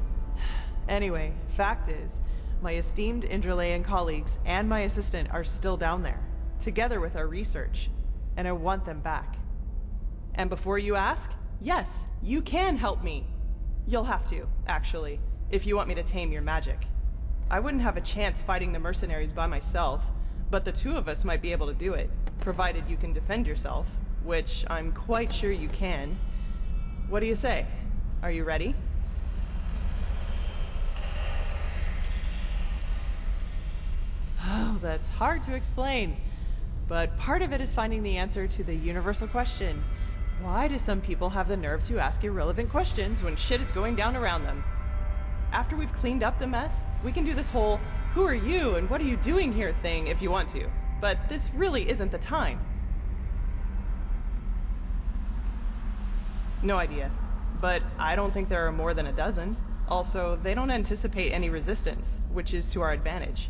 Anyway, fact is, my esteemed Enderalian colleagues and my assistant are still down there, together with our research, and I want them back. And before you ask, yes, you can help me. You'll have to, actually, if you want me to tame your magic. I wouldn't have a chance fighting the mercenaries by myself, but the 2 of us might be able to do it, provided you can defend yourself, which I'm quite sure you can. What do you say? Are you ready? Oh, that's hard to explain. But part of it is finding the answer to the universal question. Why do some people have the nerve to ask irrelevant questions when shit is going down around them? After we've cleaned up the mess, we can do this whole, who are you and what are you doing here thing if you want to. But this really isn't the time. No idea. But I don't think there are more than a dozen. Also, they don't anticipate any resistance, which is to our advantage.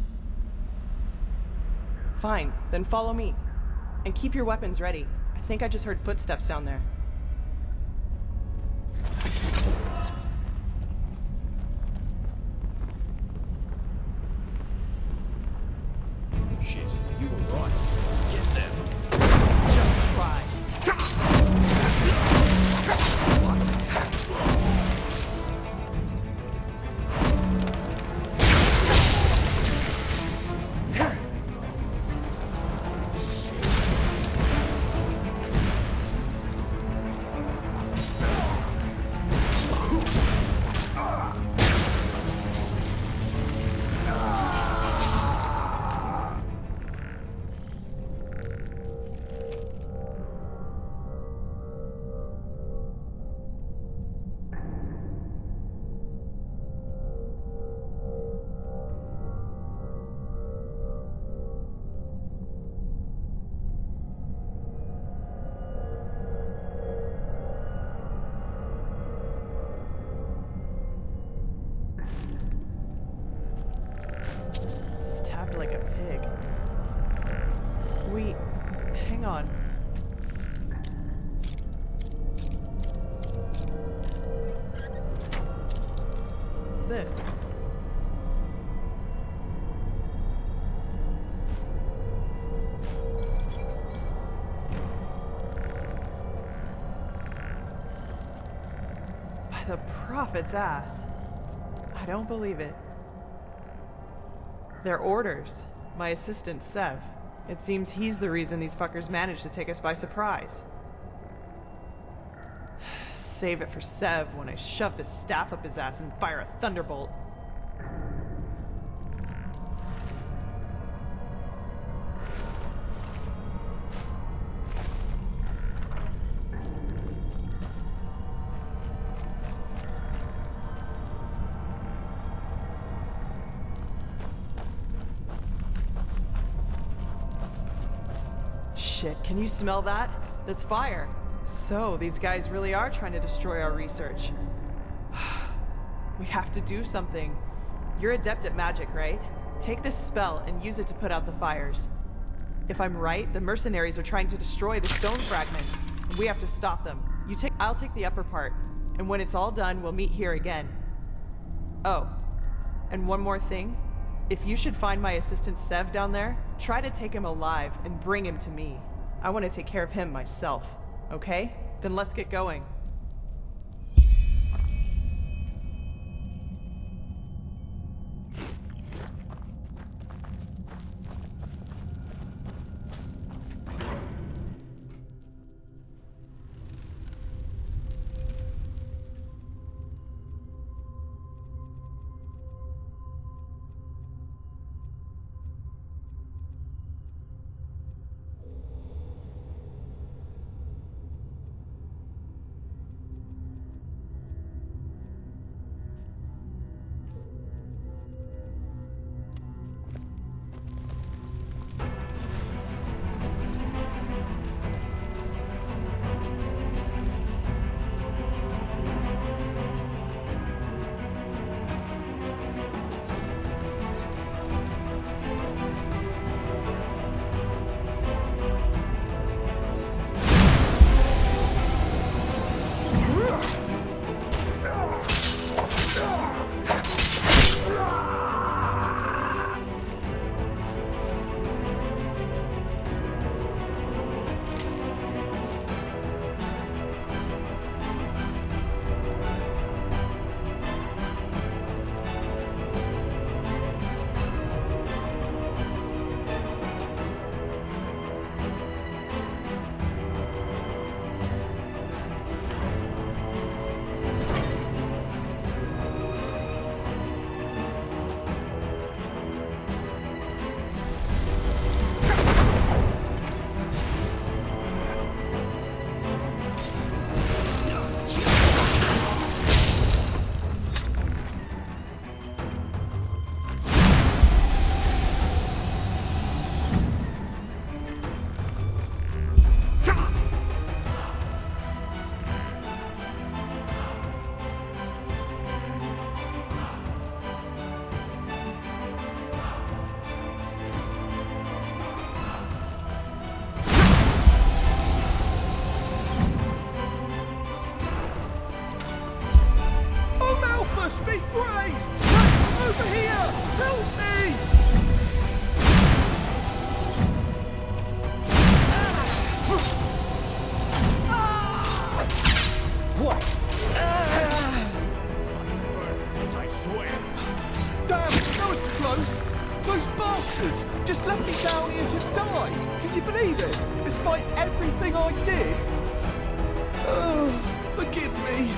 Fine, then follow me. And keep your weapons ready. I think I just heard footsteps down there. Shit, you were right. Get them. Just try. prophet's ass. I don't believe it. They're orders. My assistant, Sev. It seems he's the reason these fuckers managed to take us by surprise. Save it for Sev when I shove this staff up his ass and fire a thunderbolt. Shit, can you smell that? That's fire. So, these guys really are trying to destroy our research. We have to do something. You're adept at magic, right? Take this spell and use it to put out the fires. If I'm right, the mercenaries are trying to destroy the stone fragments. We have to stop them. I'll take the upper part, and when it's all done, we'll meet here again. Oh, and one more thing. If you should find my assistant Sev down there, try to take him alive and bring him to me. I want to take care of him myself. Okay? Then let's get going. Be praised! Over here! Help me! What? I swear. Damn, that was close. Those bastards just left me down here to die. Can you believe it? Despite everything I did. Oh, forgive me.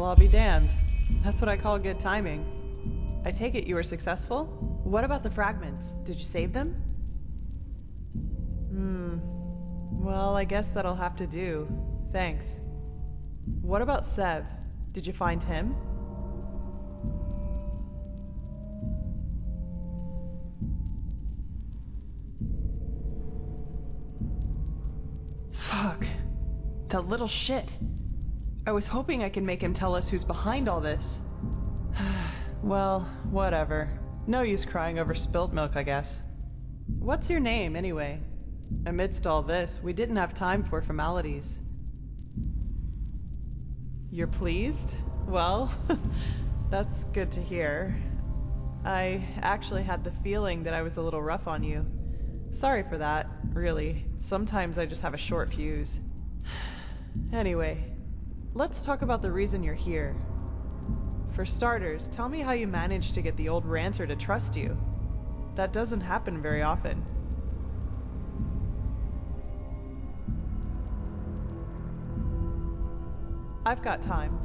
I'll be damned. That's what I call good timing. I take it you were successful? What about the fragments? Did you save them? Well, I guess that'll have to do. Thanks. What about Sev? Did you find him? Fuck. That little shit. I was hoping I could make him tell us who's behind all this. Well, whatever. No use crying over spilt milk, I guess. What's your name, anyway? Amidst all this, we didn't have time for formalities. You're pleased? Well, that's good to hear. I actually had the feeling that I was a little rough on you. Sorry for that, really. Sometimes I just have a short fuse. Anyway, let's talk about the reason you're here. For starters, tell me how you managed to get the old ranter to trust you. That doesn't happen very often. I've got time.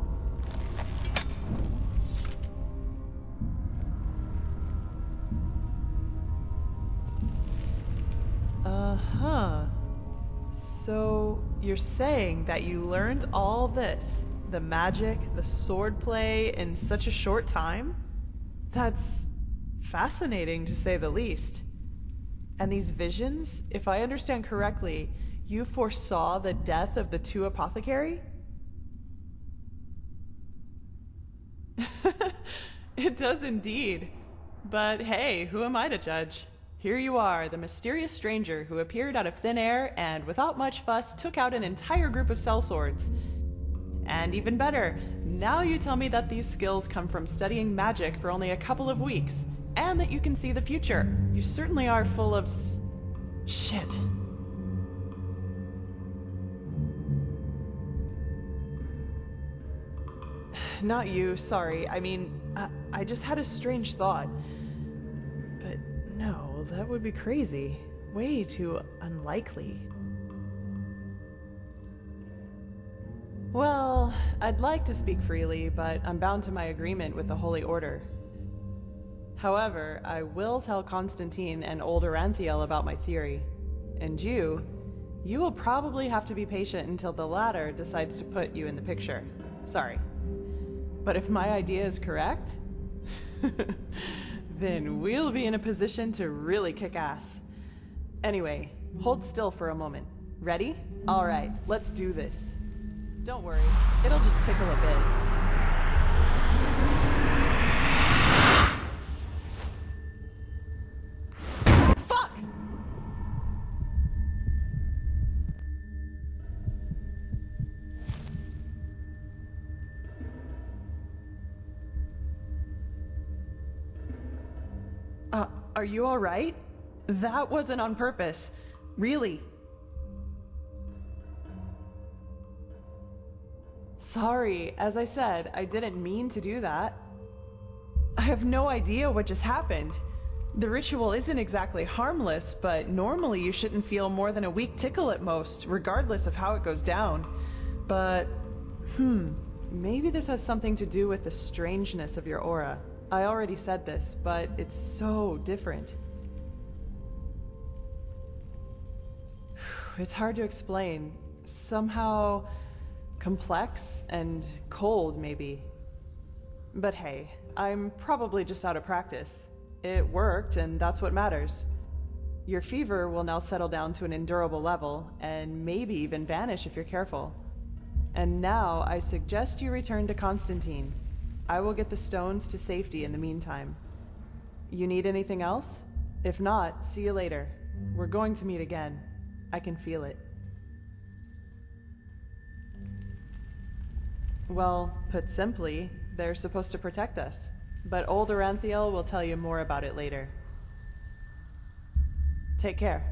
Uh-huh. So, you're saying that you learned all this, the magic, the swordplay, in such a short time? That's fascinating, to say the least. And these visions, if I understand correctly, you foresaw the death of the two apothecary? It does indeed. But hey, who am I to judge? Here you are, the mysterious stranger who appeared out of thin air and, without much fuss, took out an entire group of sellswords. And even better, now you tell me that these skills come from studying magic for only a couple of weeks, and that you can see the future. You certainly are full of shit. Not you, sorry. I mean, I just had a strange thought. But no, that would be crazy. Way too unlikely. Well, I'd like to speak freely, but I'm bound to my agreement with the Holy Order. However, I will tell Constantine and old Aranthiel about my theory. And you will probably have to be patient until the latter decides to put you in the picture. Sorry. But if my idea is correct, then we'll be in a position to really kick ass. Anyway, hold still for a moment. Ready? All right, let's do this. Don't worry, it'll just tickle a bit. Fuck! Are you all right? That wasn't on purpose. Really. Sorry, as I said, I didn't mean to do that. I have no idea what just happened. The ritual isn't exactly harmless, but normally you shouldn't feel more than a weak tickle at most, regardless of how it goes down. But, maybe this has something to do with the strangeness of your aura. I already said this, but it's so different. It's hard to explain. Somehow complex and cold, maybe. But hey, I'm probably just out of practice. It worked, and that's what matters. Your fever will now settle down to an endurable level, and maybe even vanish if you're careful. And now I suggest you return to Constantine. I will get the stones to safety in the meantime. You need anything else? If not, see you later. We're going to meet again. I can feel it. Well, put simply, they're supposed to protect us. But old Aranthiel will tell you more about it later. Take care.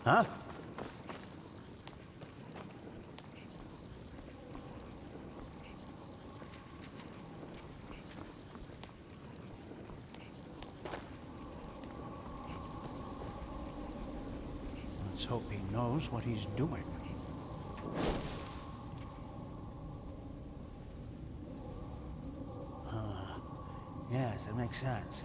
Huh? Let's hope he knows what he's doing. Yes, it makes sense.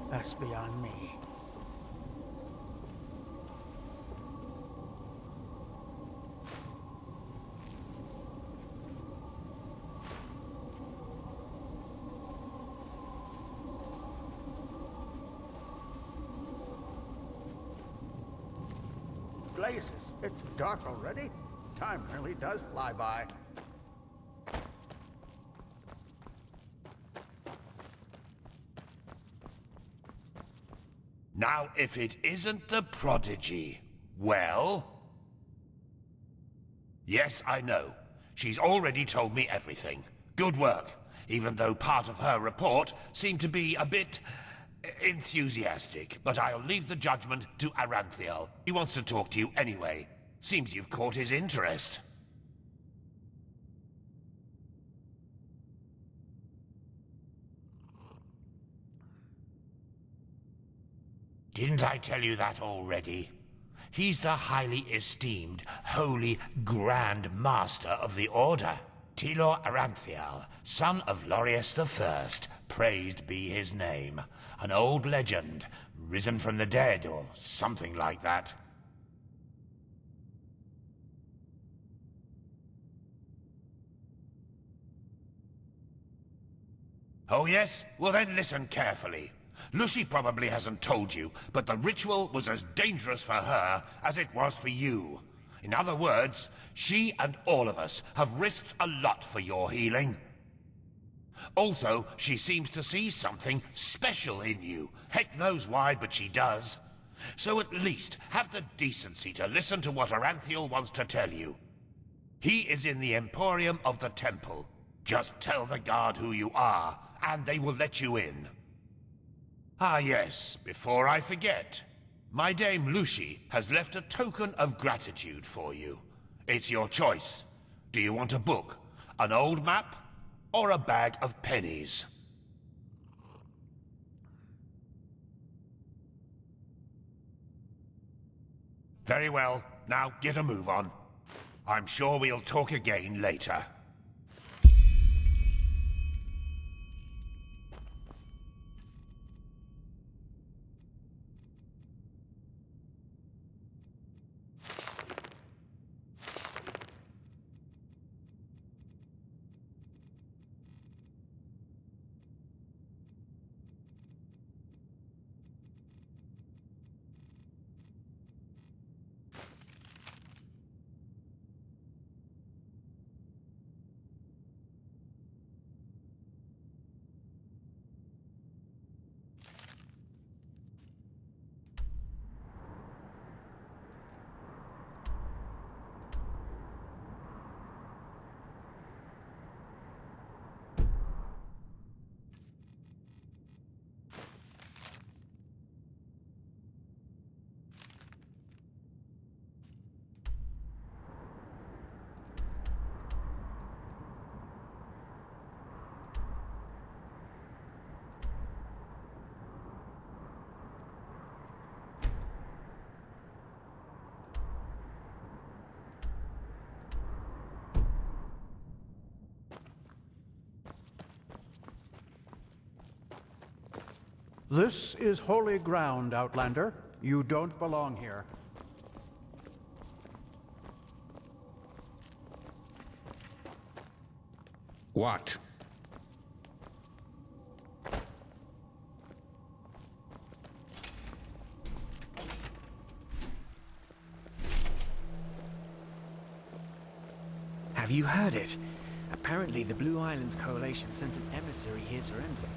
That's beyond me. Blazes, it's dark already? Time really does fly by. Now, if it isn't the prodigy, well? Yes, I know. She's already told me everything. Good work, even though part of her report seemed to be a bit enthusiastic. But I'll leave the judgment to Aranthiel. He wants to talk to you anyway. Seems you've caught his interest. Didn't I tell you that already? He's the highly esteemed, holy Grand Master of the Order. Tilor Aranthiel, son of Lorius I, praised be his name. An old legend, risen from the dead, or something like that. Oh yes? Well then listen carefully. Lucy probably hasn't told you, but the ritual was as dangerous for her as it was for you. In other words, she and all of us have risked a lot for your healing. Also, she seems to see something special in you. Heck knows why, but she does. So at least have the decency to listen to what Aranthiel wants to tell you. He is in the Emporium of the Temple. Just tell the guard who you are, and they will let you in. Ah yes, before I forget. My dame Lucy has left a token of gratitude for you. It's your choice. Do you want a book, an old map, or a bag of pennies? Very well. Now get a move on. I'm sure we'll talk again later. This is holy ground, Outlander. You don't belong here. What? Have you heard it? Apparently the Blue Islands Coalition sent an emissary here to Enderal.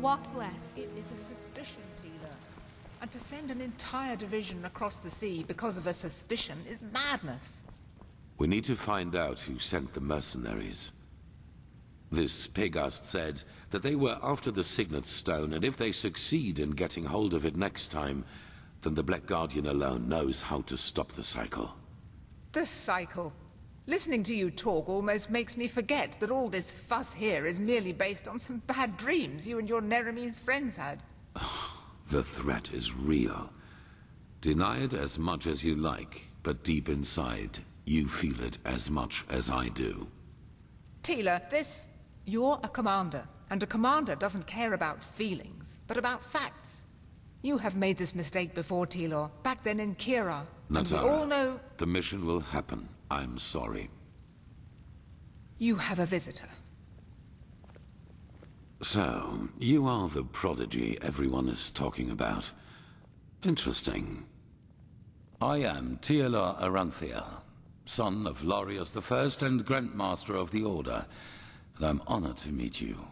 walked west. It is a suspicion, Teela. And to send an entire division across the sea because of a suspicion is madness. We need to find out who sent the mercenaries. This Pegast said that they were after the Signet Stone, and if they succeed in getting hold of it next time, then the Black Guardian alone knows how to stop the cycle. The cycle. Listening to you talk almost makes me forget that all this fuss here is merely based on some bad dreams you and your Neremese friends had. The threat is real. Deny it as much as you like, but deep inside, you feel it as much as I do. Teela, you're a commander, and a commander doesn't care about feelings, but about facts. You have made this mistake before, Teela, back then in Kira. And we all know... The mission will happen. I'm sorry. You have a visitor. So, you are the prodigy everyone is talking about. Interesting. I am Teela Aranthia, son of Lorius I and Grand Master of the Order, and I'm honored to meet you.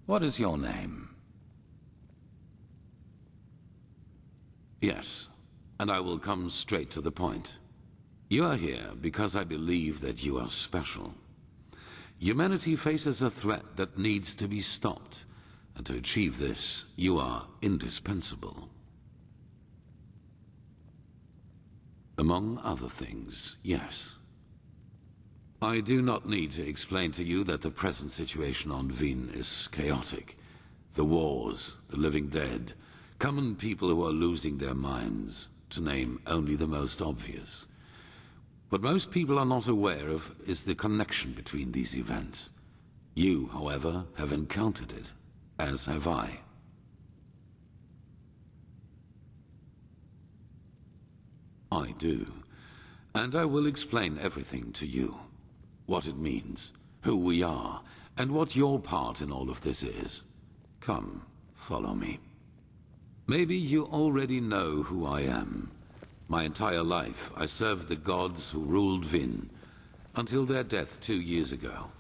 What is your name? Yes, and I will come straight to the point. You are here because I believe that you are special. Humanity faces a threat that needs to be stopped, and to achieve this, you are indispensable. Among other things, yes. I do not need to explain to you that the present situation on Vin is chaotic. The wars, the living dead, common people who are losing their minds, to name only the most obvious. What most people are not aware of is the connection between these events. You, however, have encountered it, as have I. I do, and I will explain everything to you. What it means, who we are, and what your part in all of this is. Come, follow me. Maybe you already know who I am. My entire life, I served the gods who ruled Vin, until their death 2 years ago.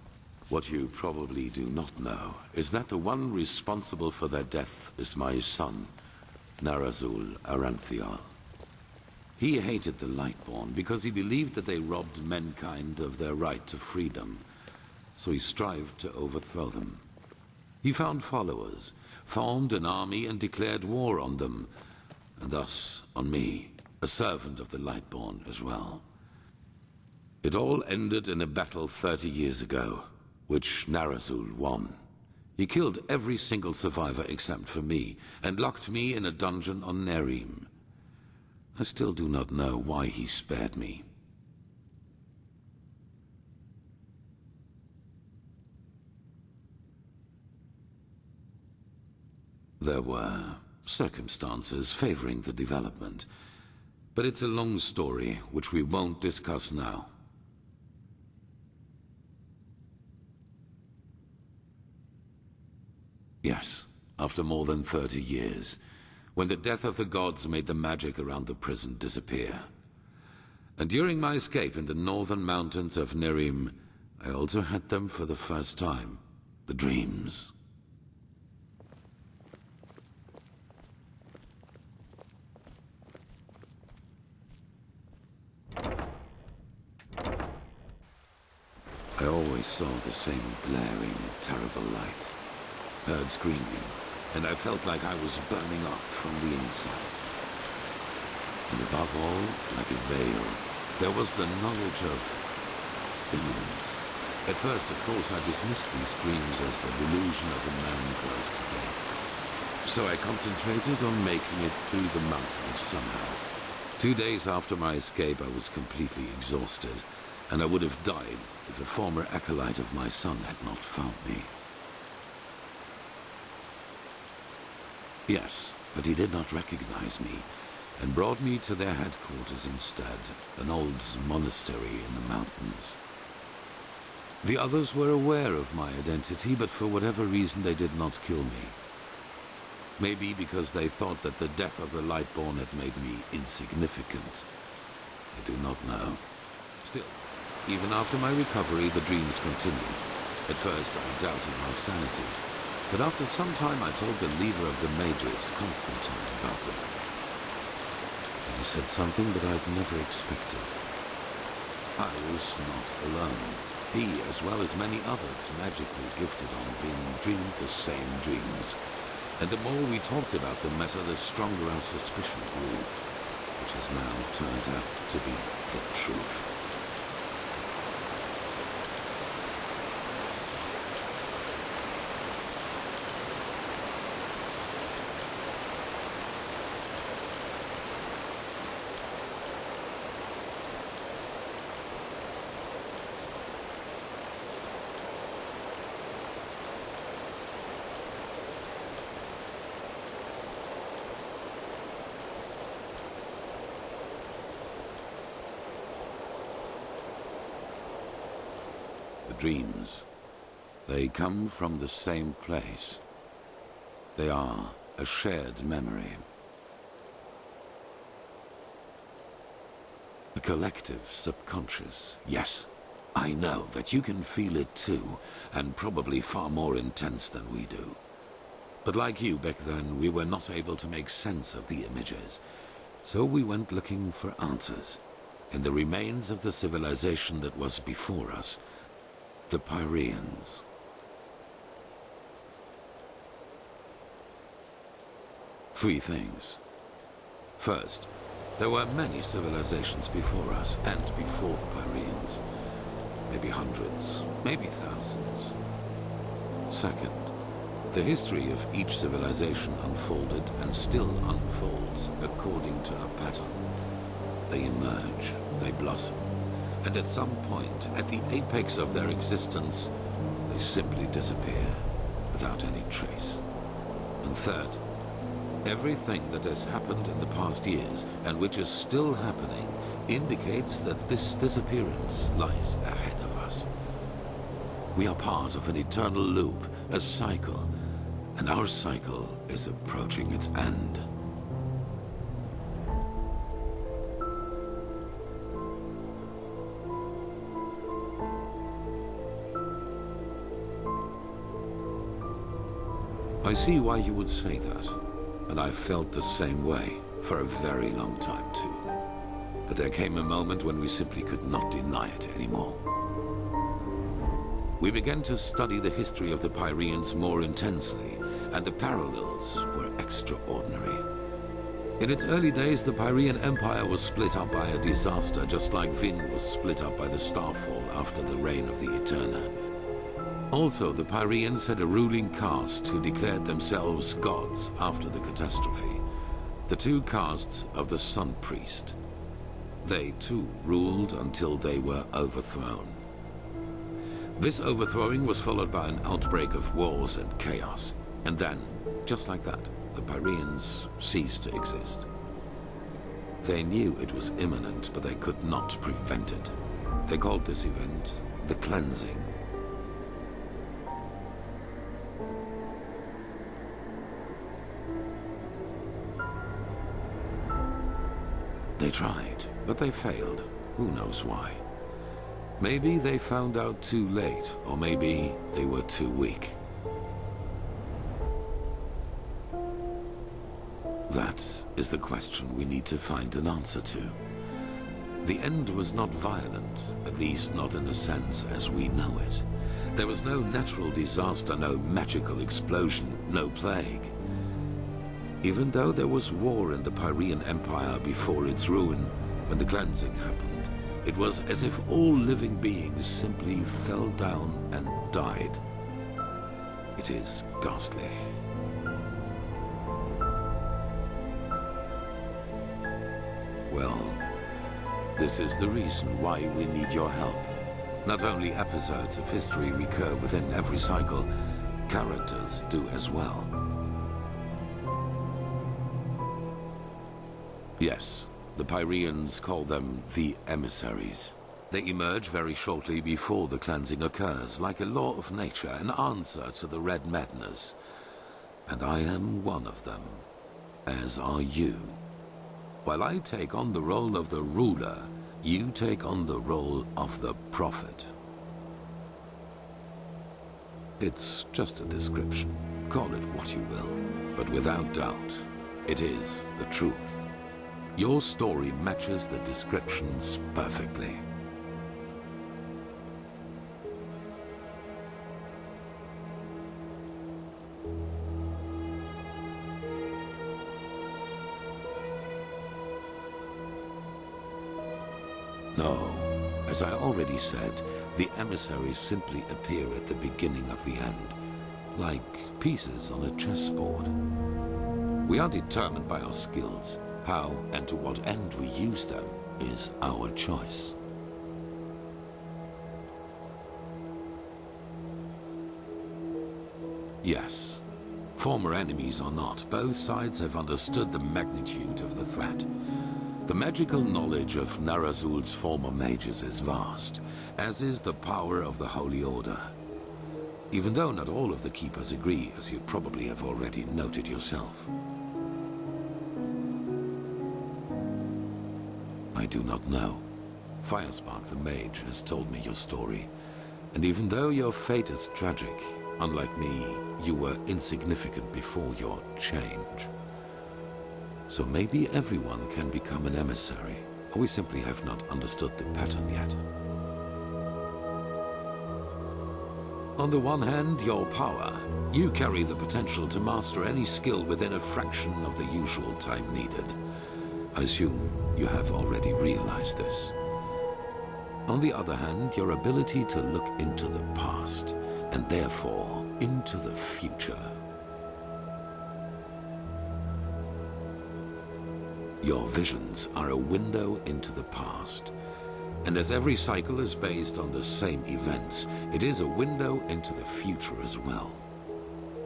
What you probably do not know is that the one responsible for their death is my son, Narazul Aranthial. He hated the Lightborn because he believed that they robbed mankind of their right to freedom, so he strived to overthrow them. He found followers, formed an army and declared war on them, and thus on me, a servant of the Lightborn as well. It all ended in a battle 30 years ago, which Narazul won. He killed every single survivor except for me, and locked me in a dungeon on Nerim. I still do not know why he spared me. There were circumstances favoring the development, but it's a long story which we won't discuss now. Yes, after more than 30 years, when the death of the gods made the magic around the prison disappear. And during my escape in the northern mountains of Nerim, I also had them for the first time, the dreams. I always saw the same glaring, terrible light. Heard screaming, and I felt like I was burning up from the inside. And above all, like a veil, there was the knowledge of imminence. At first, of course, I dismissed these dreams as the delusion of a man close to death. So I concentrated on making it through the mountains somehow. 2 days after my escape, I was completely exhausted, and I would have died if a former acolyte of my son had not found me. Yes, but he did not recognize me, and brought me to their headquarters instead, an old monastery in the mountains. The others were aware of my identity, but for whatever reason they did not kill me. Maybe because they thought that the death of the Lightborn had made me insignificant. I do not know. Still, even after my recovery, the dreams continued. At first, I doubted my sanity. But after some time I told the leader of the mages, Constantine, about them. And he said something that I'd never expected. I was not alone. He, as well as many others magically gifted on Vin, dreamed the same dreams. And the more we talked about the matter, the stronger our suspicion grew, which has now turned out to be the truth. Dreams. They come from the same place. They are a shared memory. A collective subconscious. Yes, I know that you can feel it too, and probably far more intense than we do. But like you back then, we were not able to make sense of the images. So we went looking for answers in the remains of the civilization that was before us. The Pyreans. Three things. First, there were many civilizations before us and before the Pyreans. Maybe hundreds, maybe thousands. Second, the history of each civilization unfolded and still unfolds according to a pattern. They emerge, they blossom. And at some point, at the apex of their existence, they simply disappear without any trace. And third, everything that has happened in the past years, and which is still happening, indicates that this disappearance lies ahead of us. We are part of an eternal loop, a cycle, and our cycle is approaching its end. I see why you would say that, and I've felt the same way for a very long time too. But there came a moment when we simply could not deny it anymore. We began to study the history of the Pyreans more intensely, and the parallels were extraordinary. In its early days, the Pyrean Empire was split up by a disaster, just like Vin was split up by the Starfall after the reign of the Eterna. Also, the Pyreans had a ruling caste who declared themselves gods after the catastrophe. The two castes of the Sun Priest. They, too, ruled until they were overthrown. This overthrowing was followed by an outbreak of wars and chaos. And then, just like that, the Pyreans ceased to exist. They knew it was imminent, but they could not prevent it. They called this event the Cleansing. They tried, but they failed. Who knows why? Maybe they found out too late, or maybe they were too weak. That is the question we need to find an answer to. The end was not violent, at least not in a sense as we know it. There was no natural disaster, no magical explosion, no plague. Even though there was war in the Pyrean Empire before its ruin, when the cleansing happened, it was as if all living beings simply fell down and died. It is ghastly. Well, this is the reason why we need your help. Not only episodes of history recur within every cycle, characters do as well. Yes, the Pyreans call them the emissaries. They emerge very shortly before the cleansing occurs, like a law of nature, an answer to the Red Madness. And I am one of them, as are you. While I take on the role of the ruler, you take on the role of the prophet. It's just a description. Call it what you will, but without doubt, it is the truth. Your story matches the descriptions perfectly. No, as I already said, the emissaries simply appear at the beginning of the end, like pieces on a chessboard. We are determined by our skills. How and to what end we use them is our choice. Yes, former enemies or not, both sides have understood the magnitude of the threat. The magical knowledge of Narazul's former mages is vast, as is the power of the Holy Order. Even though not all of the Keepers agree, as you probably have already noted yourself. I do not know. Firespark the Mage has told me your story, and even though your fate is tragic, unlike me, you were insignificant before your change. So maybe everyone can become an emissary, or we simply have not understood the pattern yet. On the one hand, your power. You carry the potential to master any skill within a fraction of the usual time needed. I assume you have already realized this. On the other hand, your ability to look into the past, and therefore into the future. Your visions are a window into the past. And as every cycle is based on the same events, it is a window into the future as well.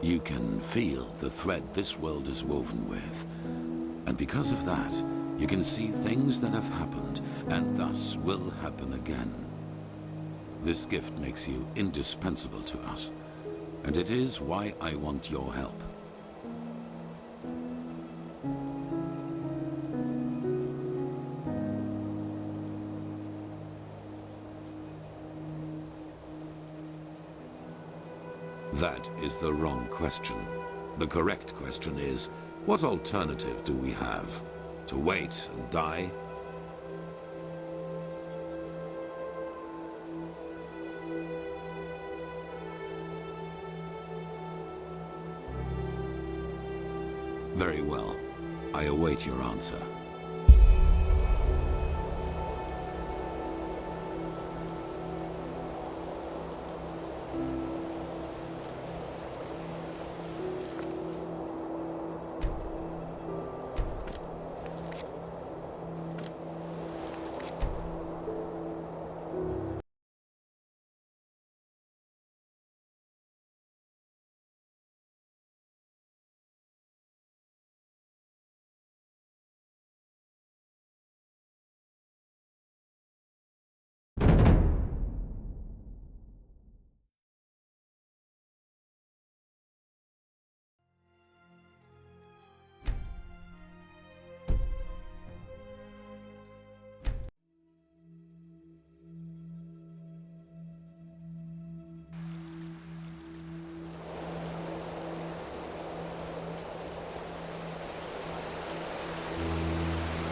You can feel the thread this world is woven with. And because of that, you can see things that have happened, and thus will happen again. This gift makes you indispensable to us, and it is why I want your help. That is the wrong question. The correct question is, what alternative do we have? To wait and die? Very well. I await your answer.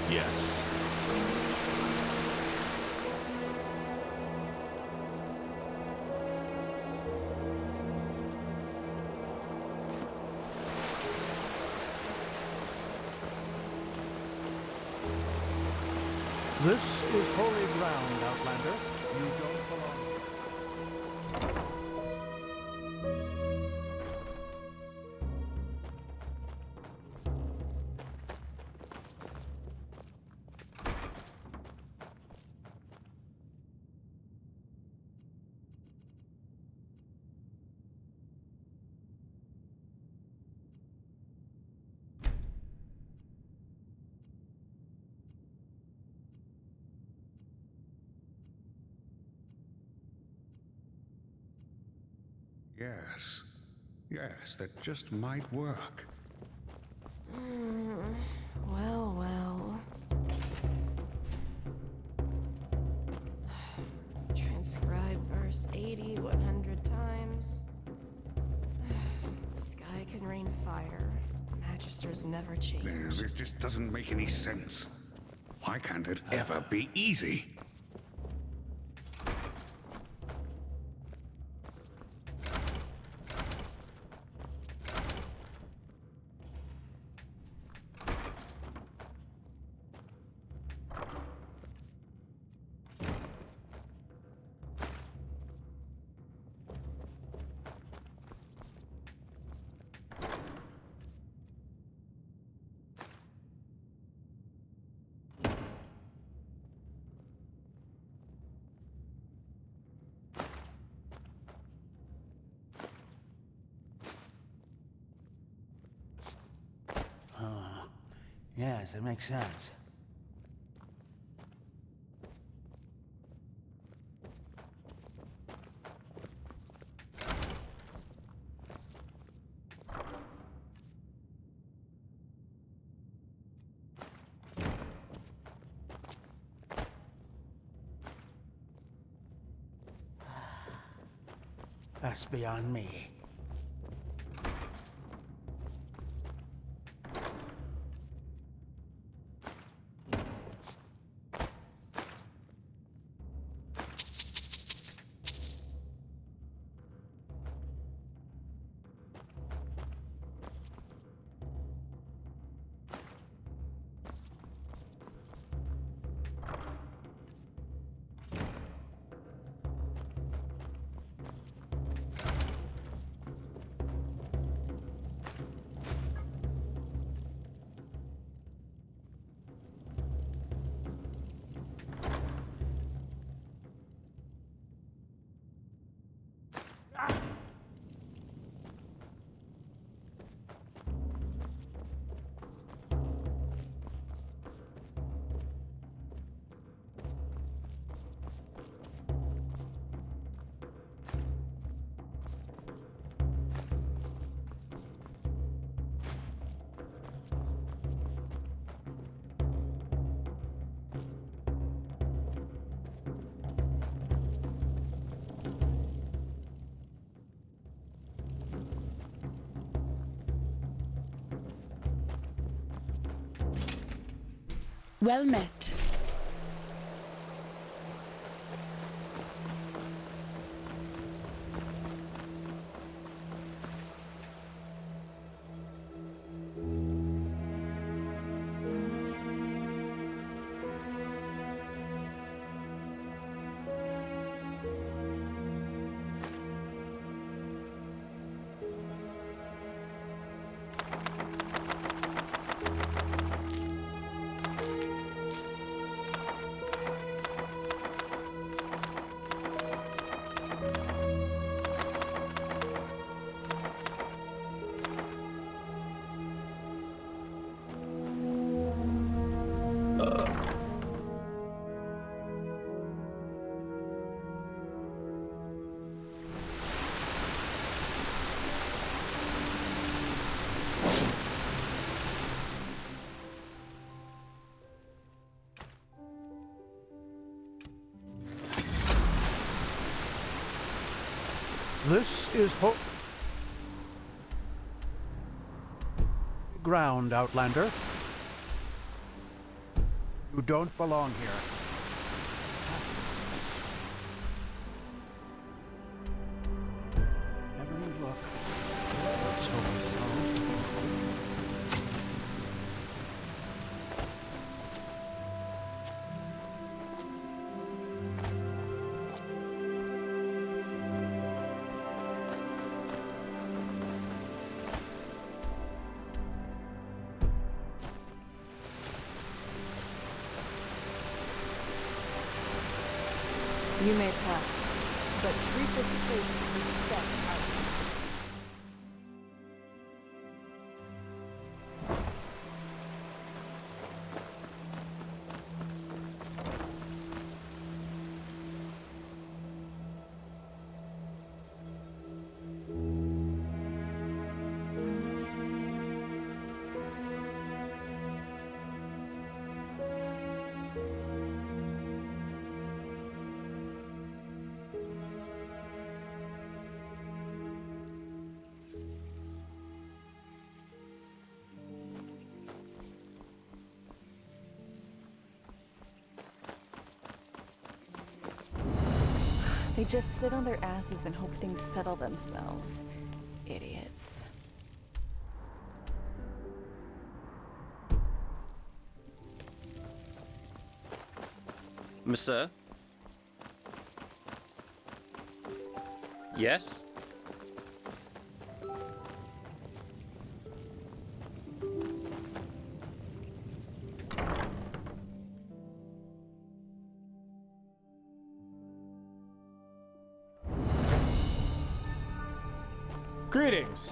Yes. This is holy ground, Outlander. You don't belong. Yes. Yes, that just might work. Well, well. Transcribe verse 80 100 times. Sky rain fire. Magisters never change. There, this just doesn't make any sense. Why can't it ever be easy? Yes, it makes sense. That's beyond me. Well met. This is ground, Outlander. You don't belong here. Every look. Let's hope it's so. You may pass, but treat this place with respect, Outlander. They just sit on their asses and hope things settle themselves. Idiots. Monsieur? Yes? Greetings.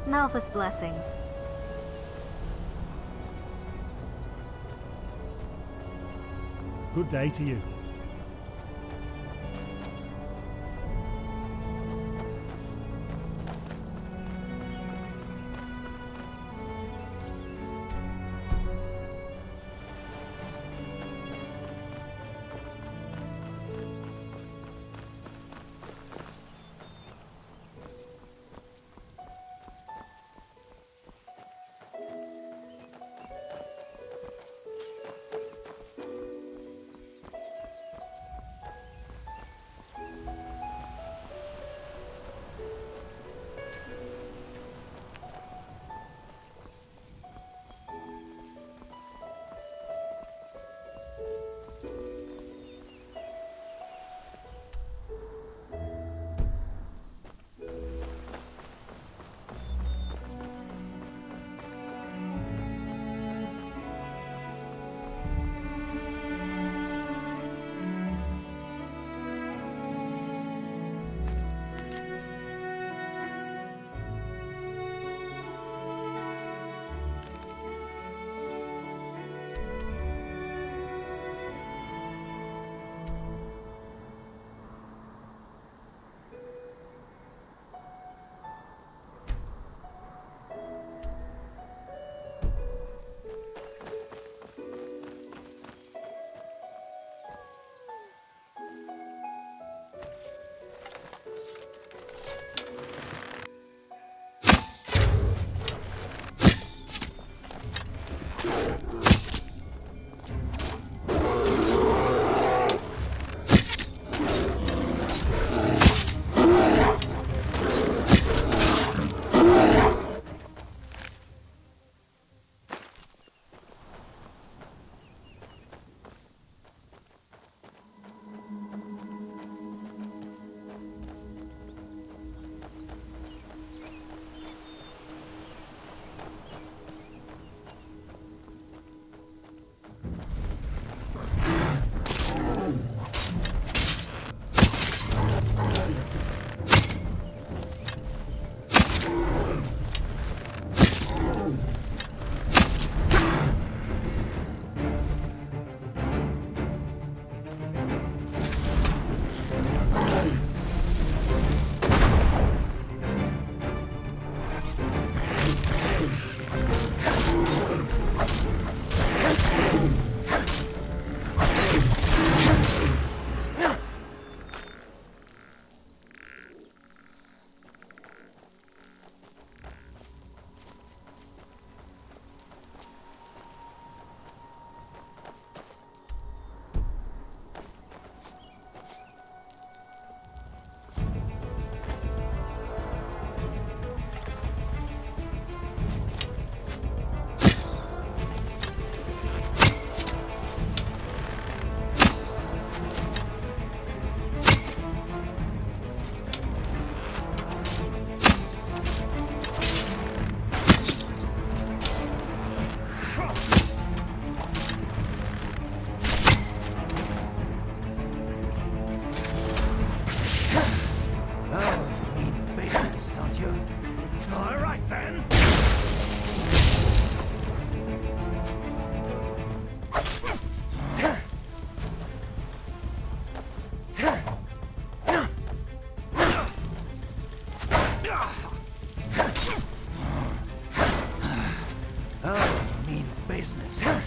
Malphas blessings. Good day to you.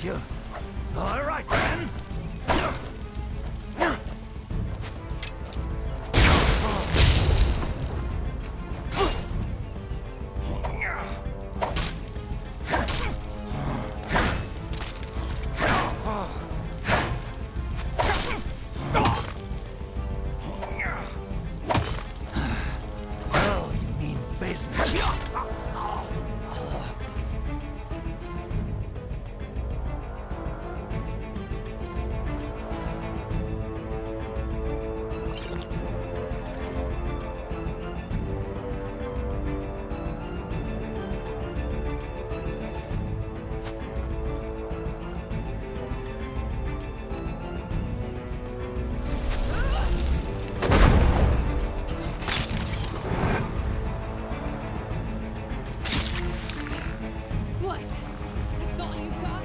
you. All right, then. Oh, you mean business. What? That's all you got?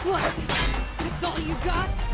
What? That's all you got?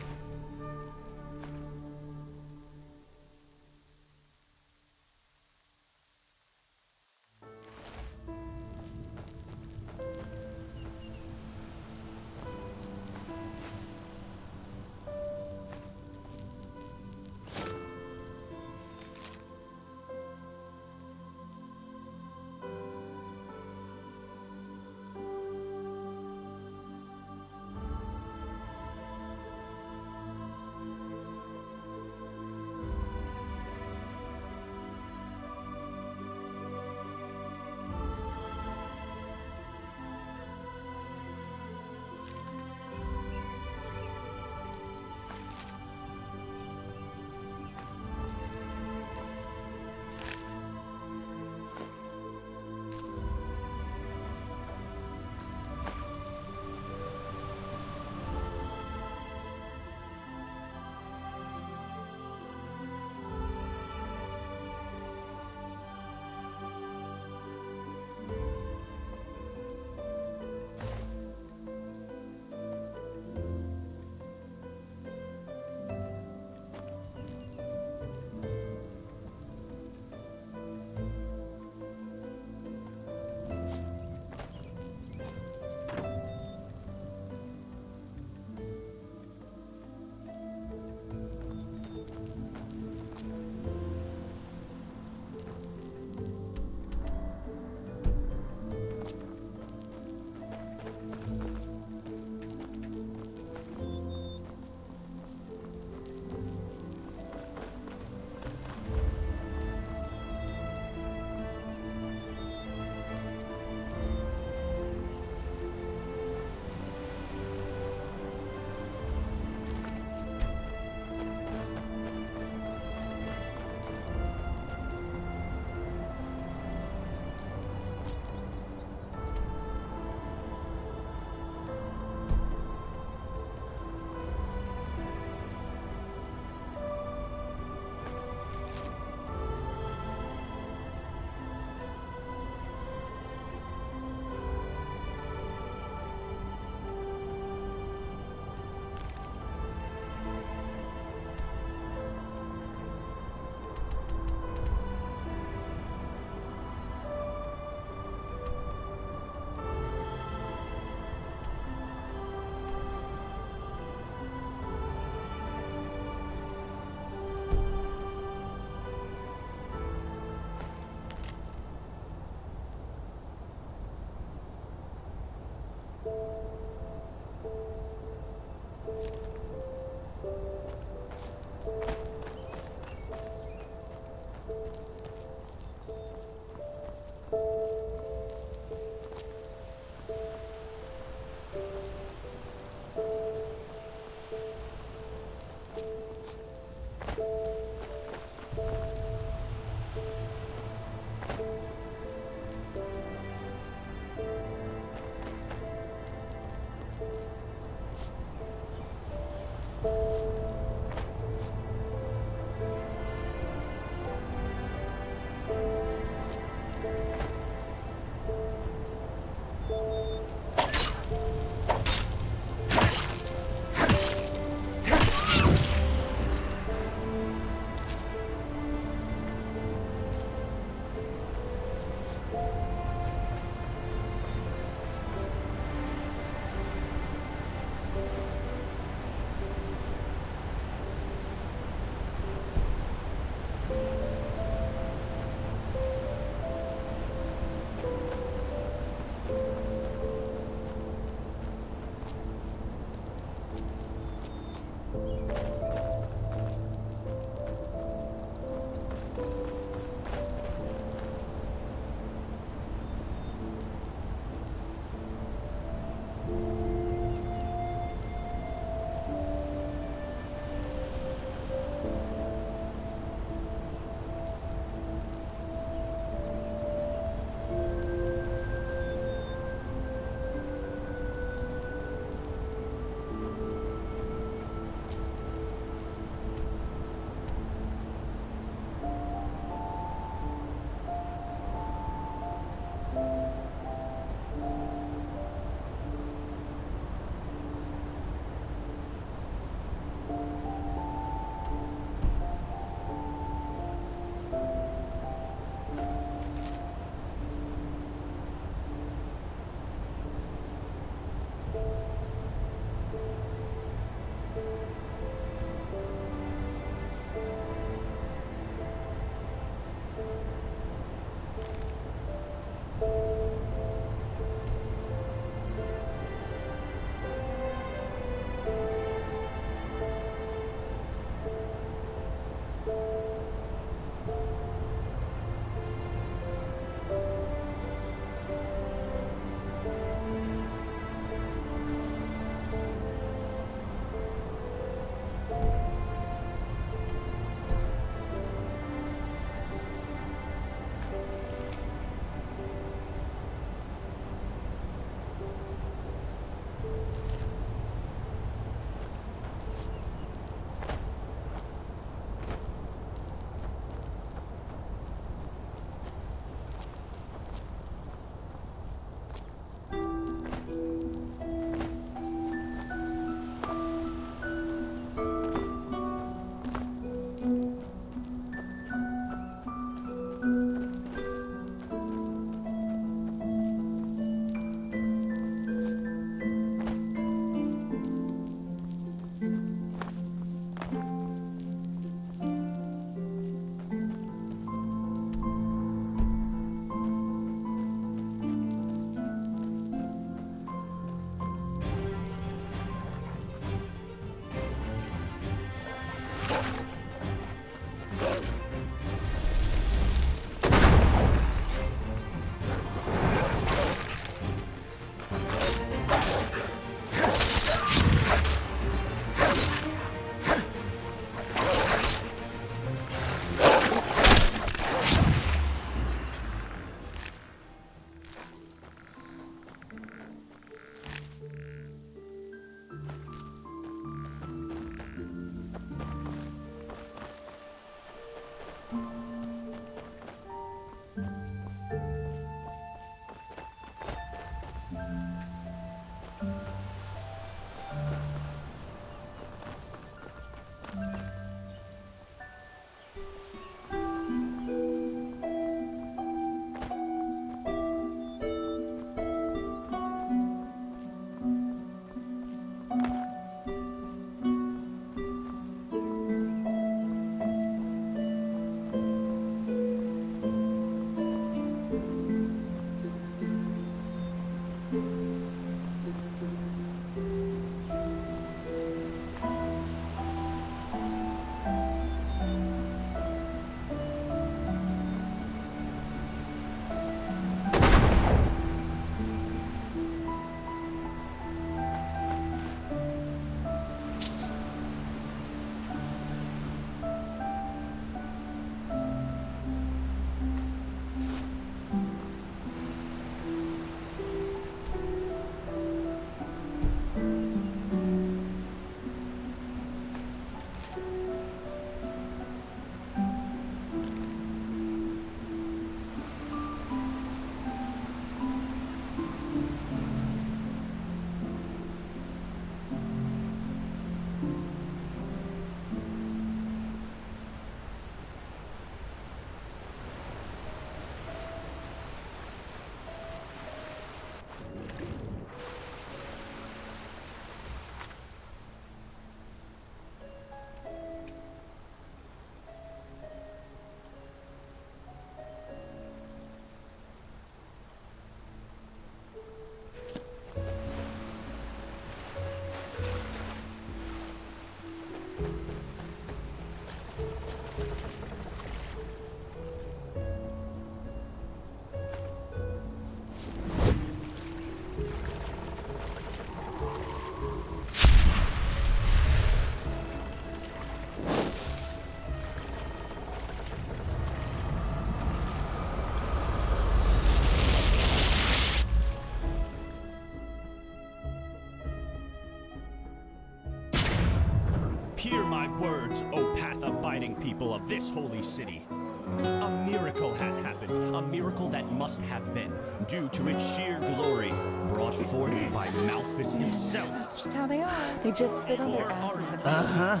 words, O path-abiding people of this holy city. A miracle has happened, a miracle that must have been, due to its sheer glory, brought forth by Malthus himself. That's just how they are. They just sit on their asses and Uh-huh.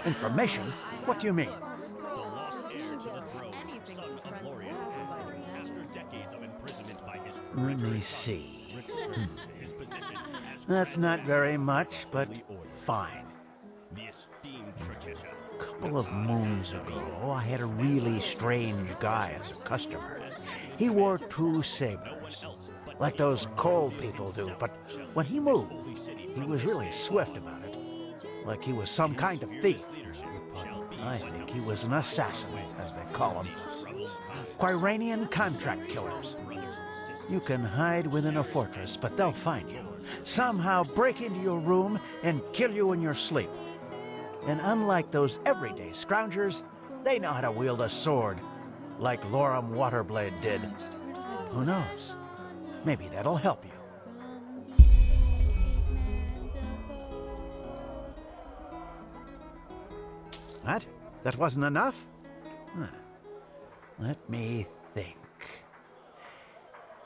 Information? What do you mean? The lost heir to the throne, son of Glorious has, after decades of imprisonment by his Let me see. returned to his position as That's not very much, but fine. the esteemed Tretisha. A couple of moons ago, I had a really strange guy as a customer. He wore 2 sabers, like those coal people do, but when he moved, he was really swift about it, like he was some kind of thief. I think he was an assassin, as they call them. Quiranian contract killers. You can hide within a fortress, but they'll find you. Somehow break into your room and kill you in your sleep. And unlike those everyday scroungers, they know how to wield a sword, like Loram Waterblade did. Who knows? Maybe that'll help you. What? That wasn't enough? Huh. Let me think.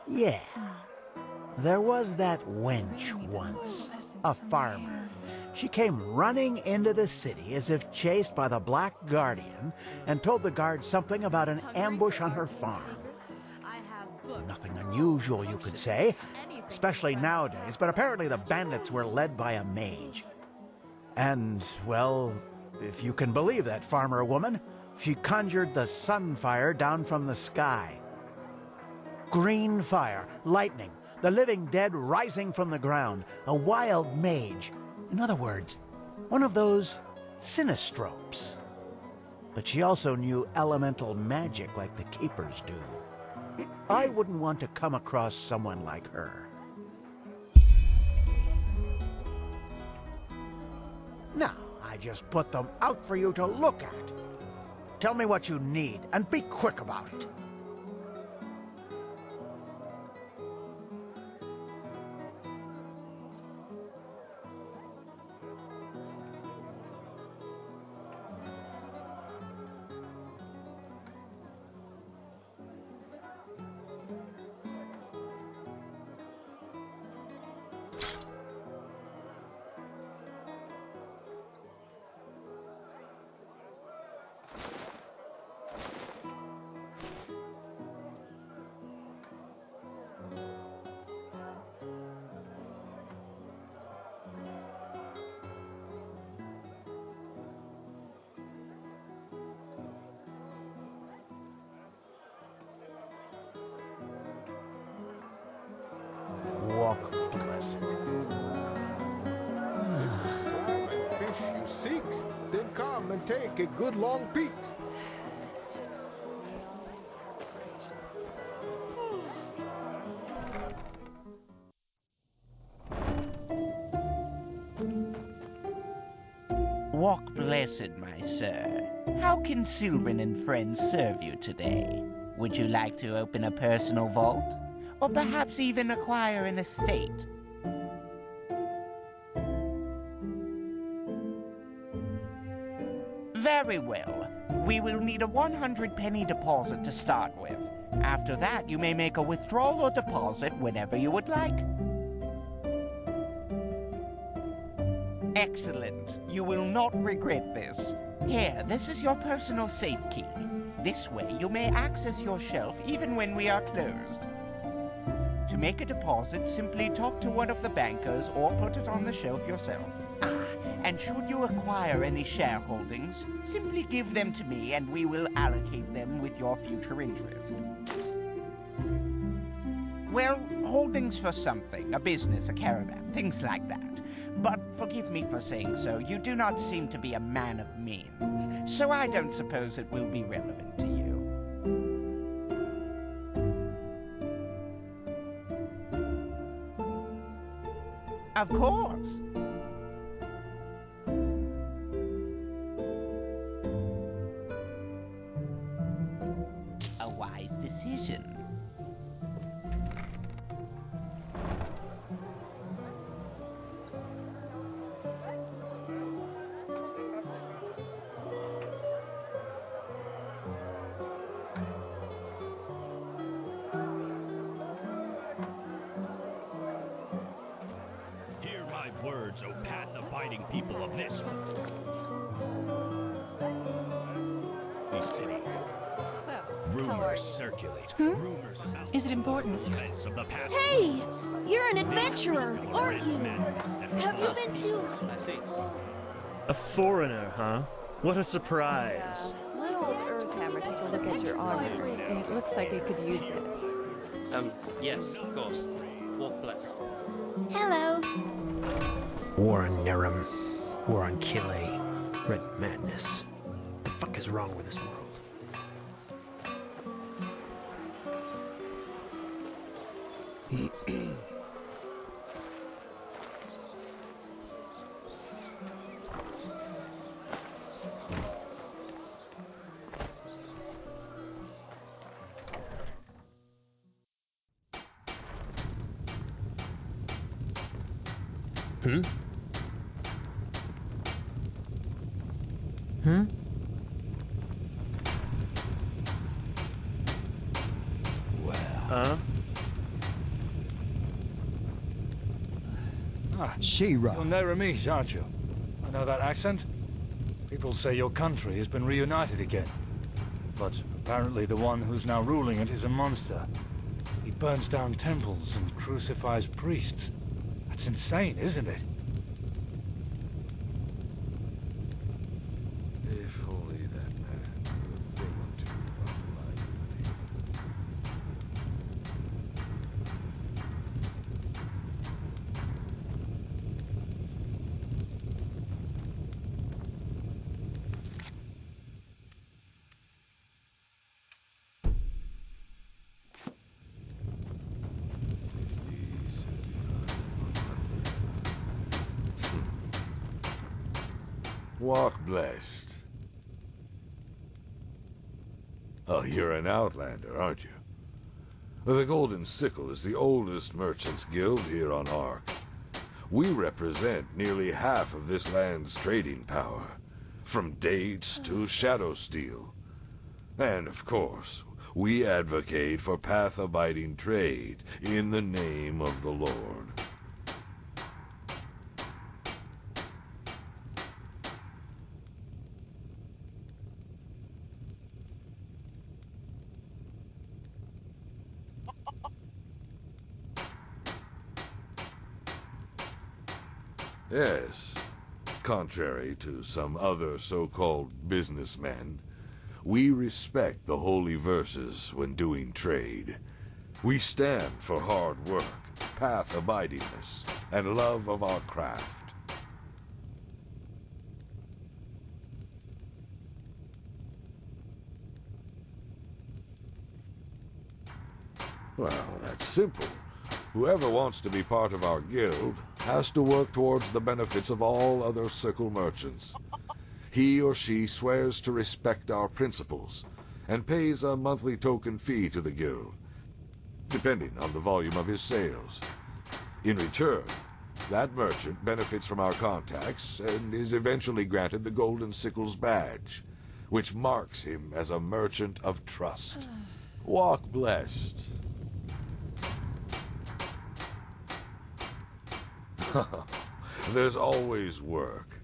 Yeah. There was that wench once, a farmer. She came running into the city as if chased by the Black Guardian and told the guards something about an ambush on her farm. Nothing unusual, you could say, especially nowadays, but apparently the bandits were led by a mage. And, well, if you can believe that farmer woman, she conjured the sunfire down from the sky. Green fire, lightning, the living dead rising from the ground, a wild mage. In other words, one of those sinistropes. But she also knew elemental magic like the keepers do. I wouldn't want to come across someone like her. Now, I just put them out for you to look at. Tell me what you need, and be quick about it. Walk blessed. Fish you seek, then come and take a good long peek. Walk blessed, my sir. How can Sylvan and friends serve you today? Would you like to open a personal vault? Or perhaps even acquire an estate? Very well. We will need a 100-penny deposit to start with. After that, you may make a withdrawal or deposit whenever you would like. Excellent. You will not regret this. Here, this is your personal safe key. This way, you may access your shelf even when we are closed. To make a deposit, simply talk to one of the bankers or put it on the shelf yourself. And should you acquire any shareholdings, simply give them to me and we will allocate them with your future interest. Well, holdings for something, a business, a caravan, things like that. But forgive me for saying so, you do not seem to be a man of means, so I don't suppose it will be relevant to you. Of course. A wise decision. words, O path-abiding people of this city. Rumors circulate. Rumors about Is it important? events of the past. Hey! You're an adventurer, aren't you? Have you been to... I see. A foreigner, huh? What a surprise. My old Earth hammer took a look at your armor. It looks like it could use it. Yes, of course. Walk blessed. Hello. War on Nerum. War on Kile. Red madness. The fuck is wrong with this world? Hmm? Huh? She-Ra. You're Neramish, aren't you? I know that accent. People say your country has been reunited again. But apparently the one who's now ruling it is a monster. He burns down temples and crucifies priests. That's insane, isn't it? If only that man knew a thing or two about my Walk blessed. Oh, you're an outlander, aren't you? The Golden Sickle is the oldest merchants' guild here on Ark. We represent nearly half of this land's trading power, from dates to shadow steel. And, of course, we advocate for path-abiding trade in the name of the Lord. Yes. Contrary to some other so-called businessmen, we respect the holy verses when doing trade. We stand for hard work, path-abidingness, and love of our craft. Well, that's simple. Whoever wants to be part of our guild has to work towards the benefits of all other Sickle merchants. He or she swears to respect our principles and pays a monthly token fee to the guild, depending on the volume of his sales. In return, that merchant benefits from our contacts and is eventually granted the Golden Sickle's badge, which marks him as a merchant of trust. Walk blessed. There's always work.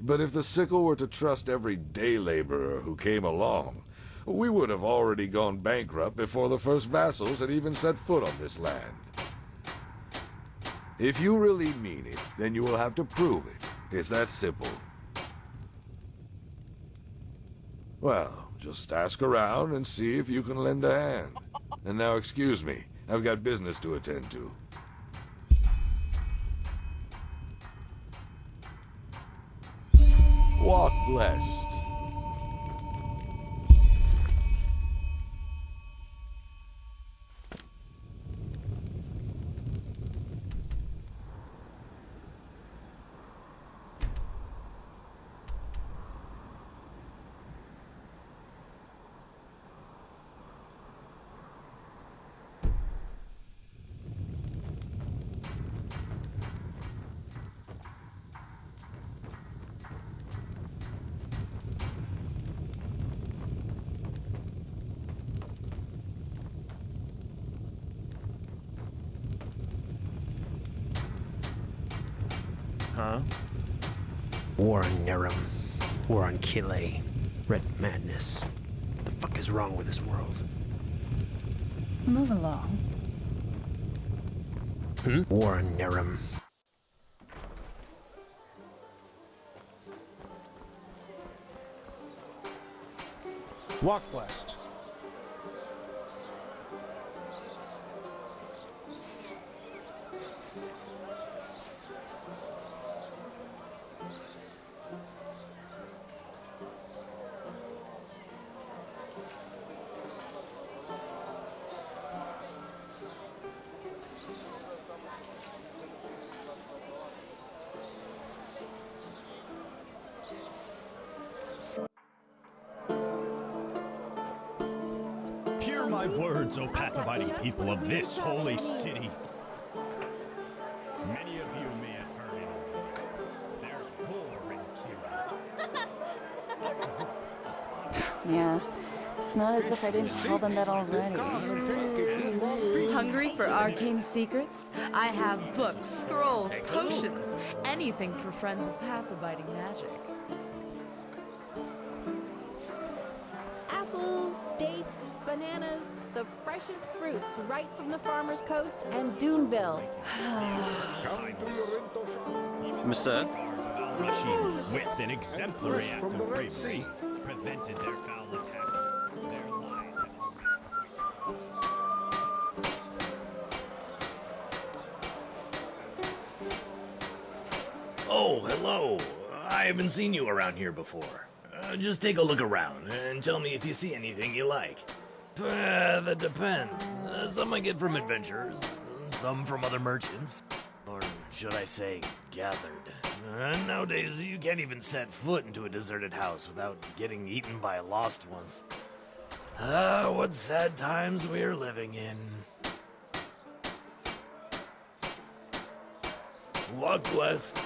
But if the Sickle were to trust every day laborer who came along, we would have already gone bankrupt before the first vassals had even set foot on this land. If you really mean it, then you will have to prove it. It's that simple. Well, just ask around and see if you can lend a hand. And now excuse me, I've got business to attend to. Walk blessed. Huh? War on Nerum. War on Kile. Red madness. The fuck is wrong with this world? Move along. War on Nerum. Walk west. Hear my words, O path-abiding people of this holy city. Many of you may have heard it already. There's war in Kira. Yeah. It's not as if I didn't tell them that already. Hungry for arcane secrets? I have books, scrolls, potions, anything for friends of path-abiding magic. Apples, dates, bananas, the freshest fruits right from the Farmer's Coast and Duneville. Monsieur? Rashid, with an exemplary act of bravery, prevented their foul attack. Their lies have Oh, hello. I haven't seen you around here before. Just take a look around and tell me if you see anything you like. That depends. Some I get from adventurers, some from other merchants, or should I say, gathered. Nowadays, you can't even set foot into a deserted house without getting eaten by lost ones. What sad times we're living in. Walk west.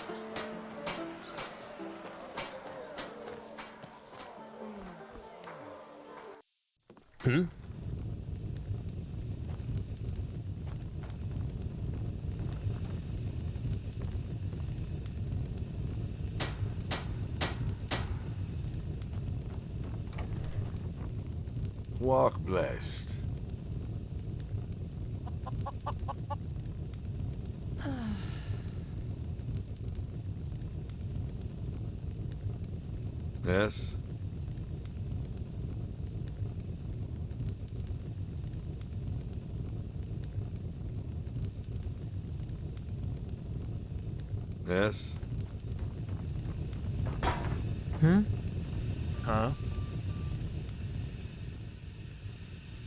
Walk blessed. Yes? Yes? Huh?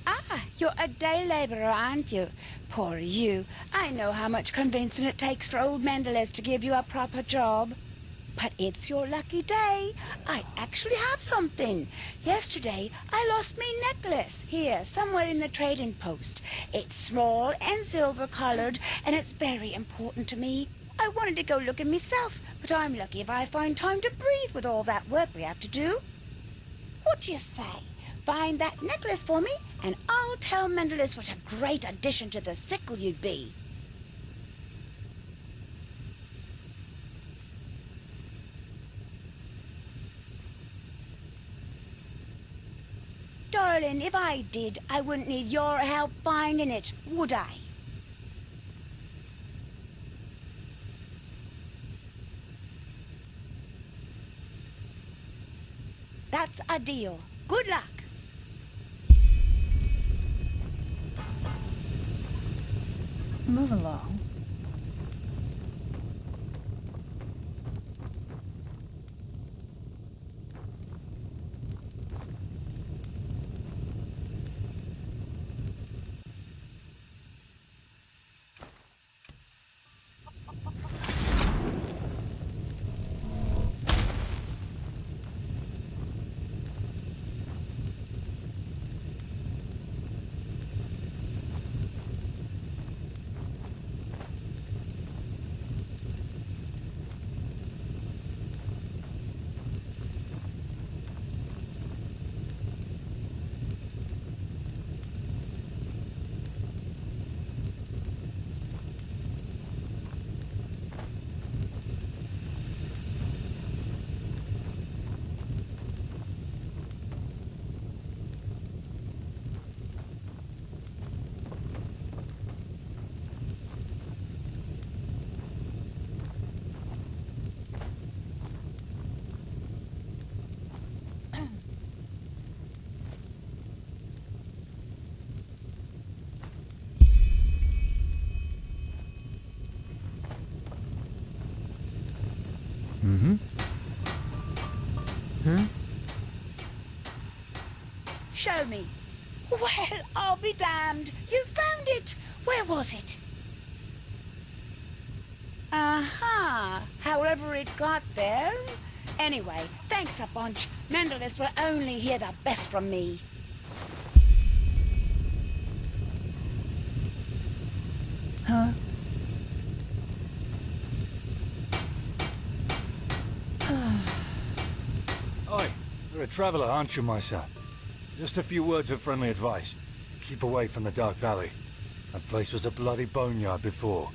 Ah, you're a day laborer, aren't you? Poor you. I know how much convincing it takes for old Mendelez to give you a proper job. But it's your lucky day. I actually have something. Yesterday, I lost me necklace here, somewhere in the trading post. It's small and silver-colored, and it's very important to me. I wanted to go looking myself, but I'm lucky if I find time to breathe with all that work we have to do. What do you say? Find that necklace for me, and I'll tell Mendelez what a great addition to the sickle you'd be. Darling, if I did, I wouldn't need your help finding it, would I? That's a deal. Good luck. Move along. Show me. Well, I'll be damned. You found it. Where was it? Aha. However it got there. Anyway, thanks a bunch. Mendelis will only hear the best from me. Huh? Oi, you're a traveler, aren't you, my son? Just a few words of friendly advice. Keep away from the Dark Valley. That place was a bloody boneyard before,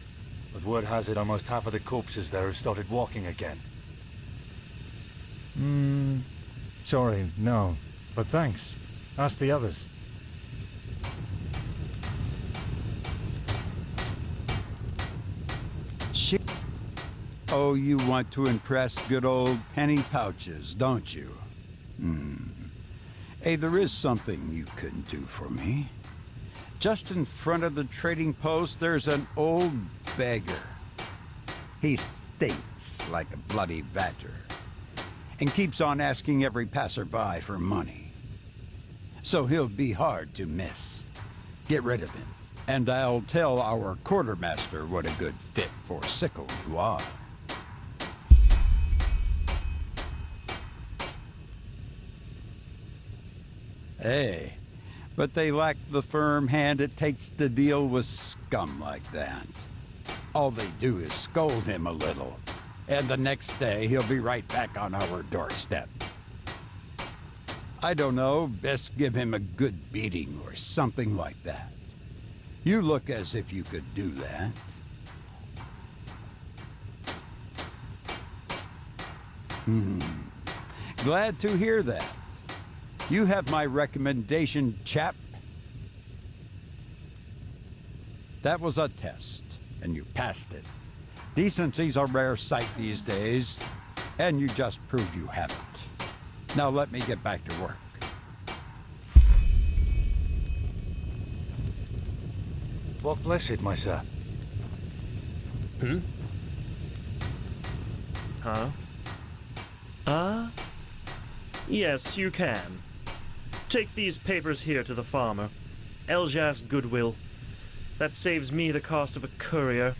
but word has it almost half of the corpses there have started walking again. Sorry, no. But thanks. Ask the others. Shit. Oh, you want to impress good old penny pouches, don't you? Hey, there is something you can do for me. Just in front of the trading post, there's an old beggar. He stinks like a bloody badger, and keeps on asking every passerby for money. So he'll be hard to miss. Get rid of him, and I'll tell our quartermaster what a good fit for sickle you are. Hey, but they lack the firm hand it takes to deal with scum like that. All they do is scold him a little, and the next day he'll be right back on our doorstep. I don't know, best give him a good beating or something like that. You look as if you could do that. Glad to hear that. You have my recommendation, chap. That was a test, and you passed it. Decency's a rare sight these days, and you just proved you haven't. Now let me get back to work. What blessed, my sir? Huh? Yes, you can. Take these papers here to the farmer. Eljas Goodwill. That saves me the cost of a courier.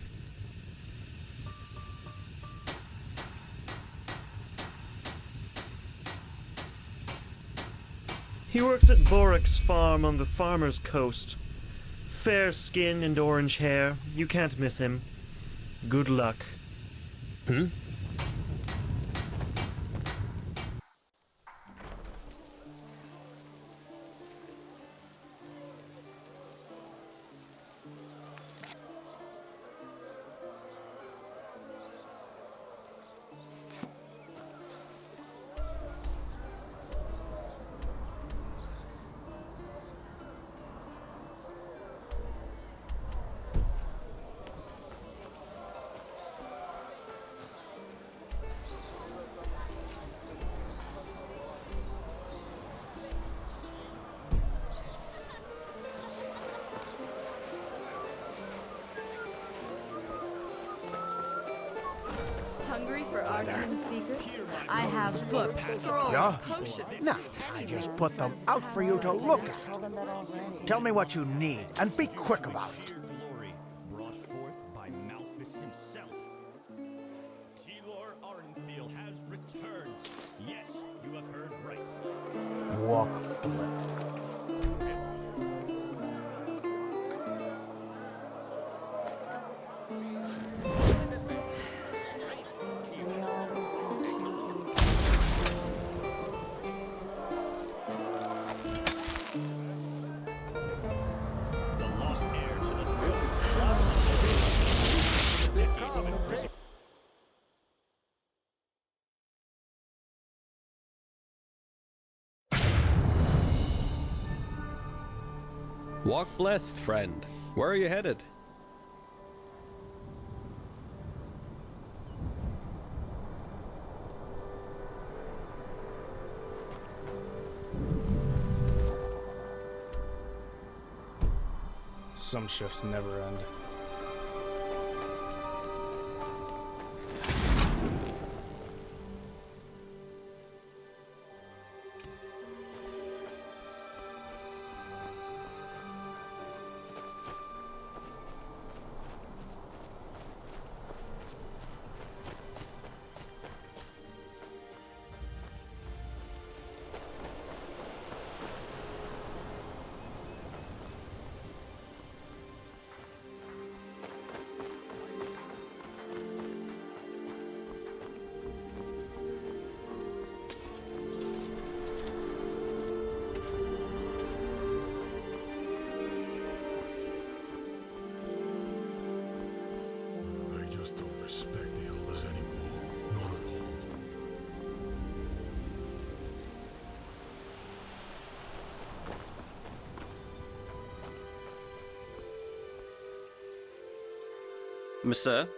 He works at Borik's farm on the farmer's coast. Fair skin and orange hair. You can't miss him. Good luck. Hungry for art and secrets? I have books, scrolls, Yeah? potions. No, I just put them out for you to look at. Tell me what you need, and be quick about it. Glory brought forth by Malthus himself. Telor Arenfield has returned. Yes, you have heard right. Walk blessed. Walk blessed, friend. Where are you headed? Some shifts never end. Monsieur?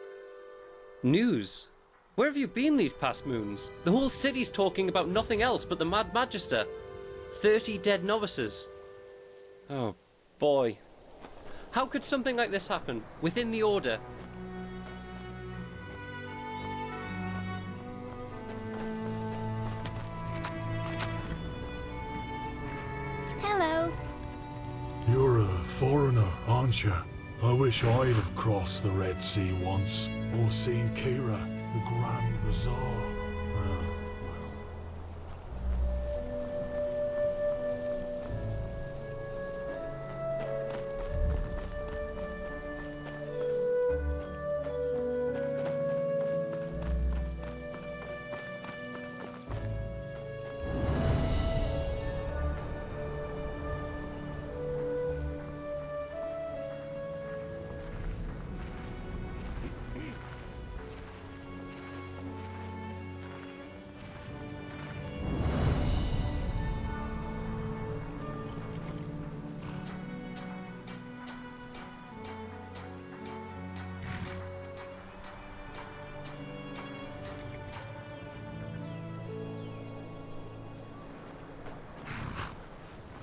News? Where have you been these past moons? The whole city's talking about nothing else but the Mad Magister. 30 dead novices. Oh, boy. How could something like this happen within the Order? Hello. You're a foreigner, aren't you? I wish I'd have crossed the Red Sea once, or seen Kira, the Grand Bazaar.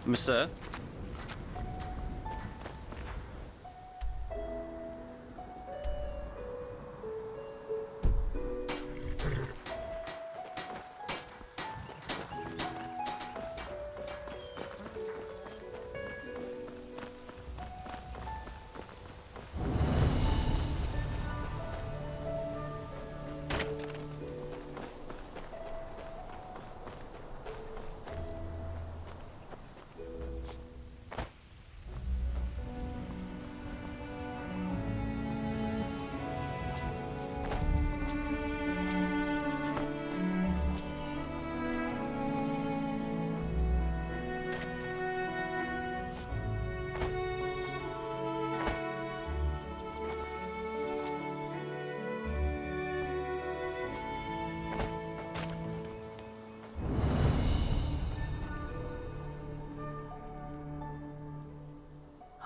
Monsieur?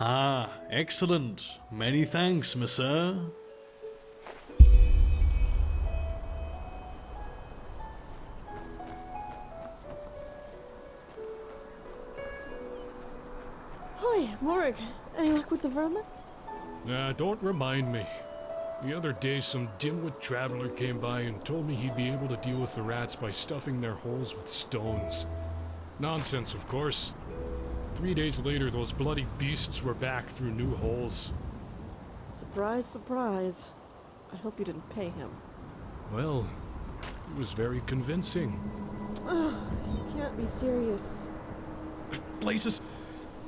Ah, excellent. Many thanks, monsieur. Hi, Morg. Any luck with the vermin? Don't remind me. The other day, some dimwit traveler came by and told me he'd be able to deal with the rats by stuffing their holes with stones. Nonsense, of course. 3 days later, those bloody beasts were back through new holes. Surprise, surprise. I hope you didn't pay him. Well, it was very convincing. Ugh, you can't be serious. Blazes,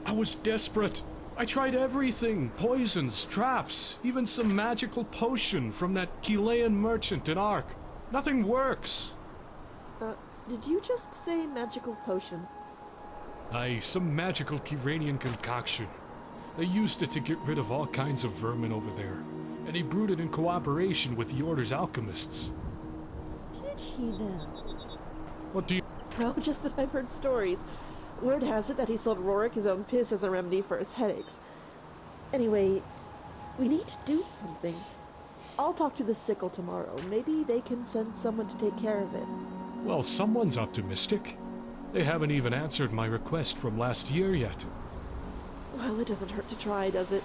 I was desperate. I tried everything. Poisons, traps, even some magical potion from that Chilean merchant in Ark. Nothing works. Did you just say magical potion? Aye, some magical Kiranian concoction. They used it to get rid of all kinds of vermin over there, and he brewed it in cooperation with the Order's alchemists. Did he now? What do you... Well, just that I've heard stories. Word has it that he sold Rorik his own piss as a remedy for his headaches. Anyway, we need to do something. I'll talk to the Sickle tomorrow. Maybe they can send someone to take care of it. Well, someone's optimistic. They haven't even answered my request from last year yet. Well, it doesn't hurt to try, does it?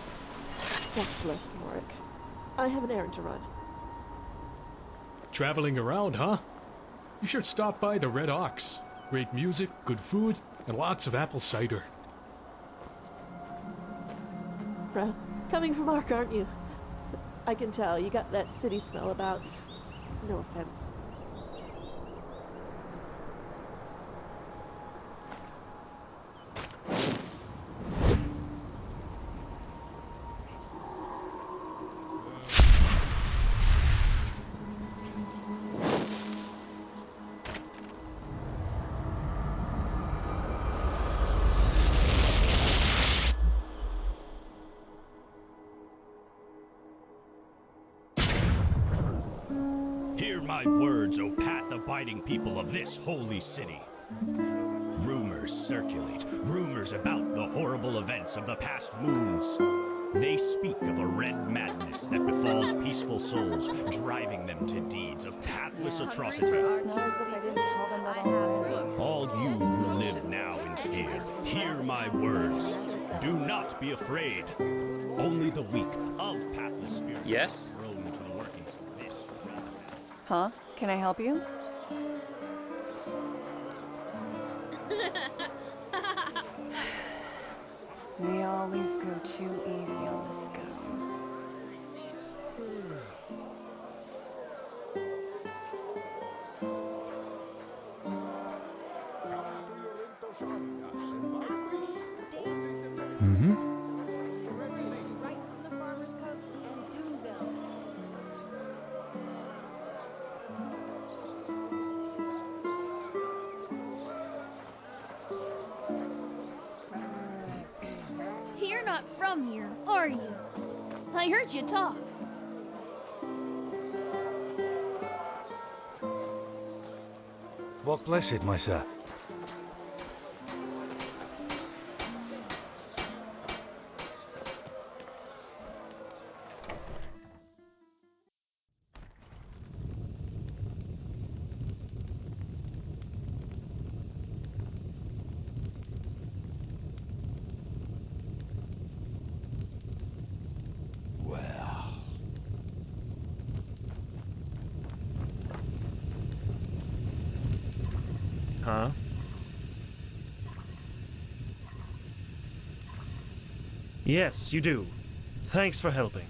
God bless Rorik. I have an errand to run. Traveling around, huh? You should stop by the Red Ox. Great music, good food, and lots of apple cider. Well, coming from Ark, aren't you? I can tell. You got that city smell about you. No offense. Hear my words, O path-abiding people of this holy city. Rumors circulate, rumors about the horrible events of the past moons. They speak of a red madness that befalls peaceful souls, driving them to deeds of pathless atrocity. It's not as if I didn't tell them that already. All you who live now in fear, hear my words. Do not be afraid. Only the weak of pathless spirits Yes? are prone to the workings of this. Huh? Can I help you? We always go too easy on this guy. Mm-hmm. Right from the farmer's coast and Doonville. You're not from here, are you? I heard you talk. What blessed, my sir? Well, Huh? Yes, you do. Thanks for helping.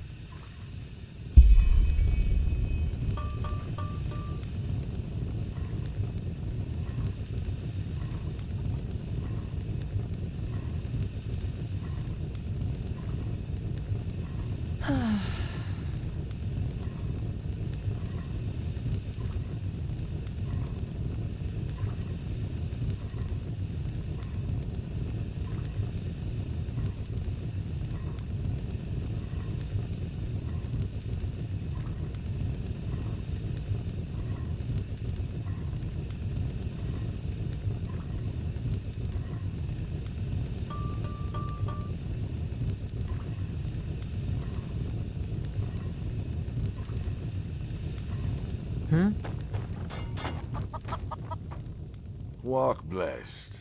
Walk blessed.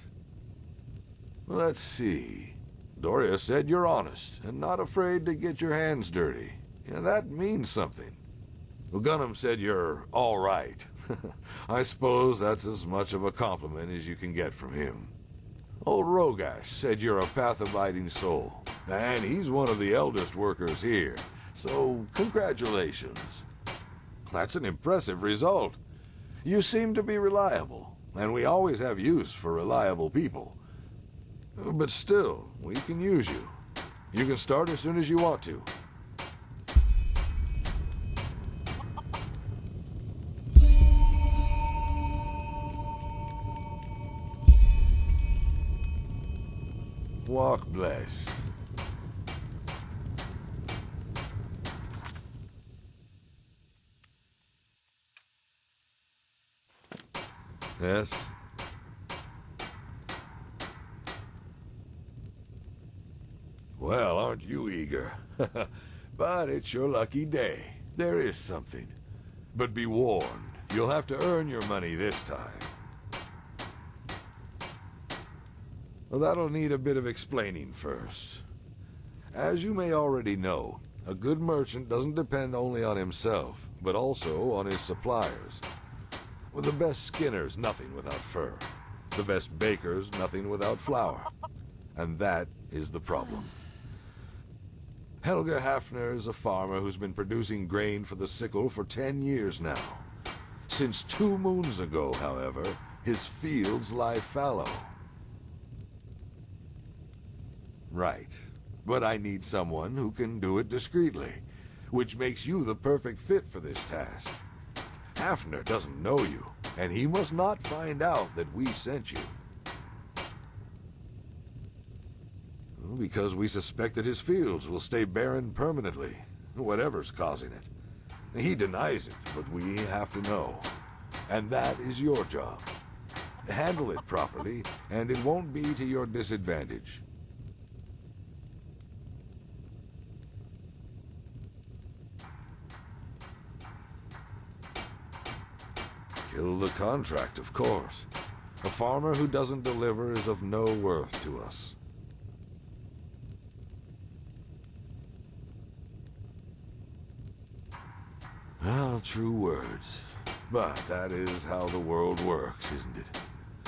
Let's see. Doria said you're honest and not afraid to get your hands dirty. Yeah, that means something. Well, Gunham said you're all right. I suppose that's as much of a compliment as you can get from him. Old Rogash said you're a path-abiding soul, and he's one of the eldest workers here, so congratulations. That's an impressive result. You seem to be reliable, and we always have use for reliable people. But still, we can use you. You can start as soon as you want to. Walk blessed. Yes? Well, aren't you eager? But it's your lucky day. There is something. But be warned, you'll have to earn your money this time. Well, that'll need a bit of explaining first. As you may already know, a good merchant doesn't depend only on himself, but also on his suppliers. With the best skinners, nothing without fur. The best bakers, nothing without flour. And that is the problem. Helga Hafner is a farmer who's been producing grain for the sickle for 10 years now. Since 2 moons ago, however, his fields lie fallow. Right. But I need someone who can do it discreetly, which makes you the perfect fit for this task. Hafner doesn't know you, and he must not find out that we sent you. Because we suspect that his fields will stay barren permanently, whatever's causing it. He denies it, but we have to know. And that is your job. Handle it properly, and it won't be to your disadvantage. Kill the contract, of course. A farmer who doesn't deliver is of no worth to us. Well, true words. But that is how the world works, isn't it?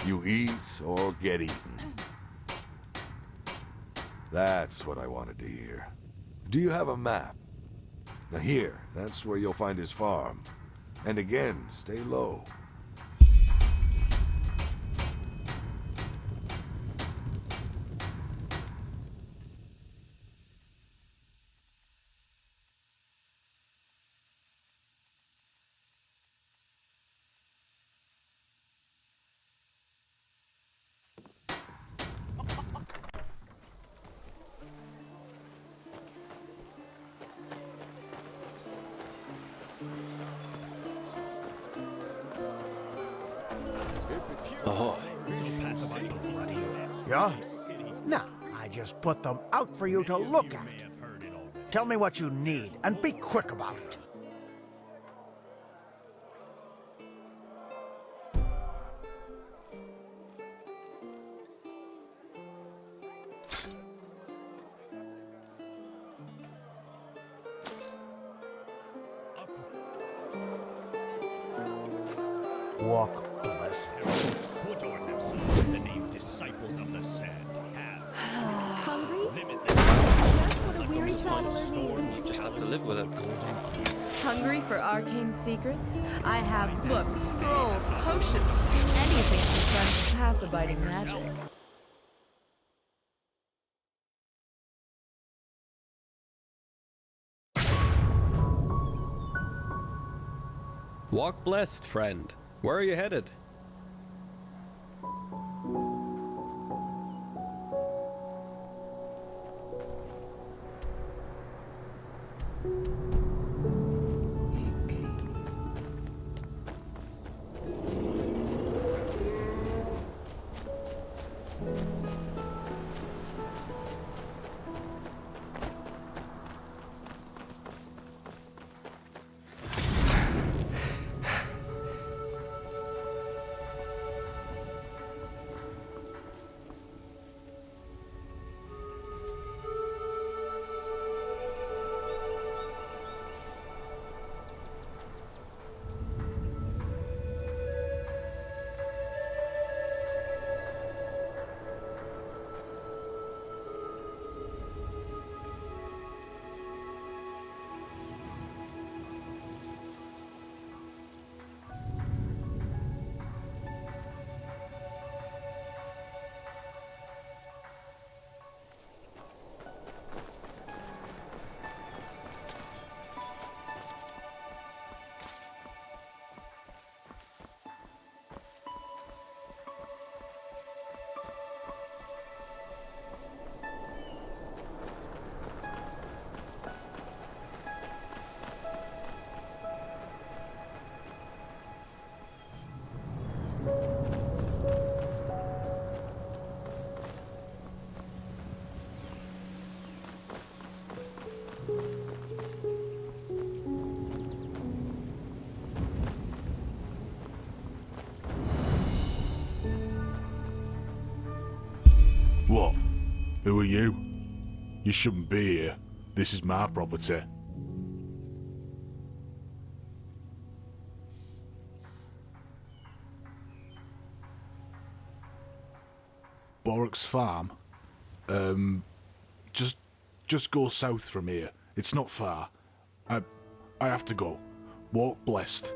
You eat or get eaten. That's what I wanted to hear. Do you have a map? Now here, that's where you'll find his farm. And again, stay low. Oh. Yeah? No, I just put them out for you to look at. Tell me what you need, and be quick about it. Walk blessed. Put on themselves the name Disciples of the Sand have Hungry? limitless Just what a weary traveler needs. Just have to live with it. Hungry for arcane secrets? I have books, scrolls, potions, anything to cleanse path-abiding magic. Walk blessed, friend. Where are you headed? What? Who are you? You shouldn't be here. This is my property. Borwick's farm? Just go south from here. It's not far. I have to go. Walk blessed.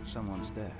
Someone's there.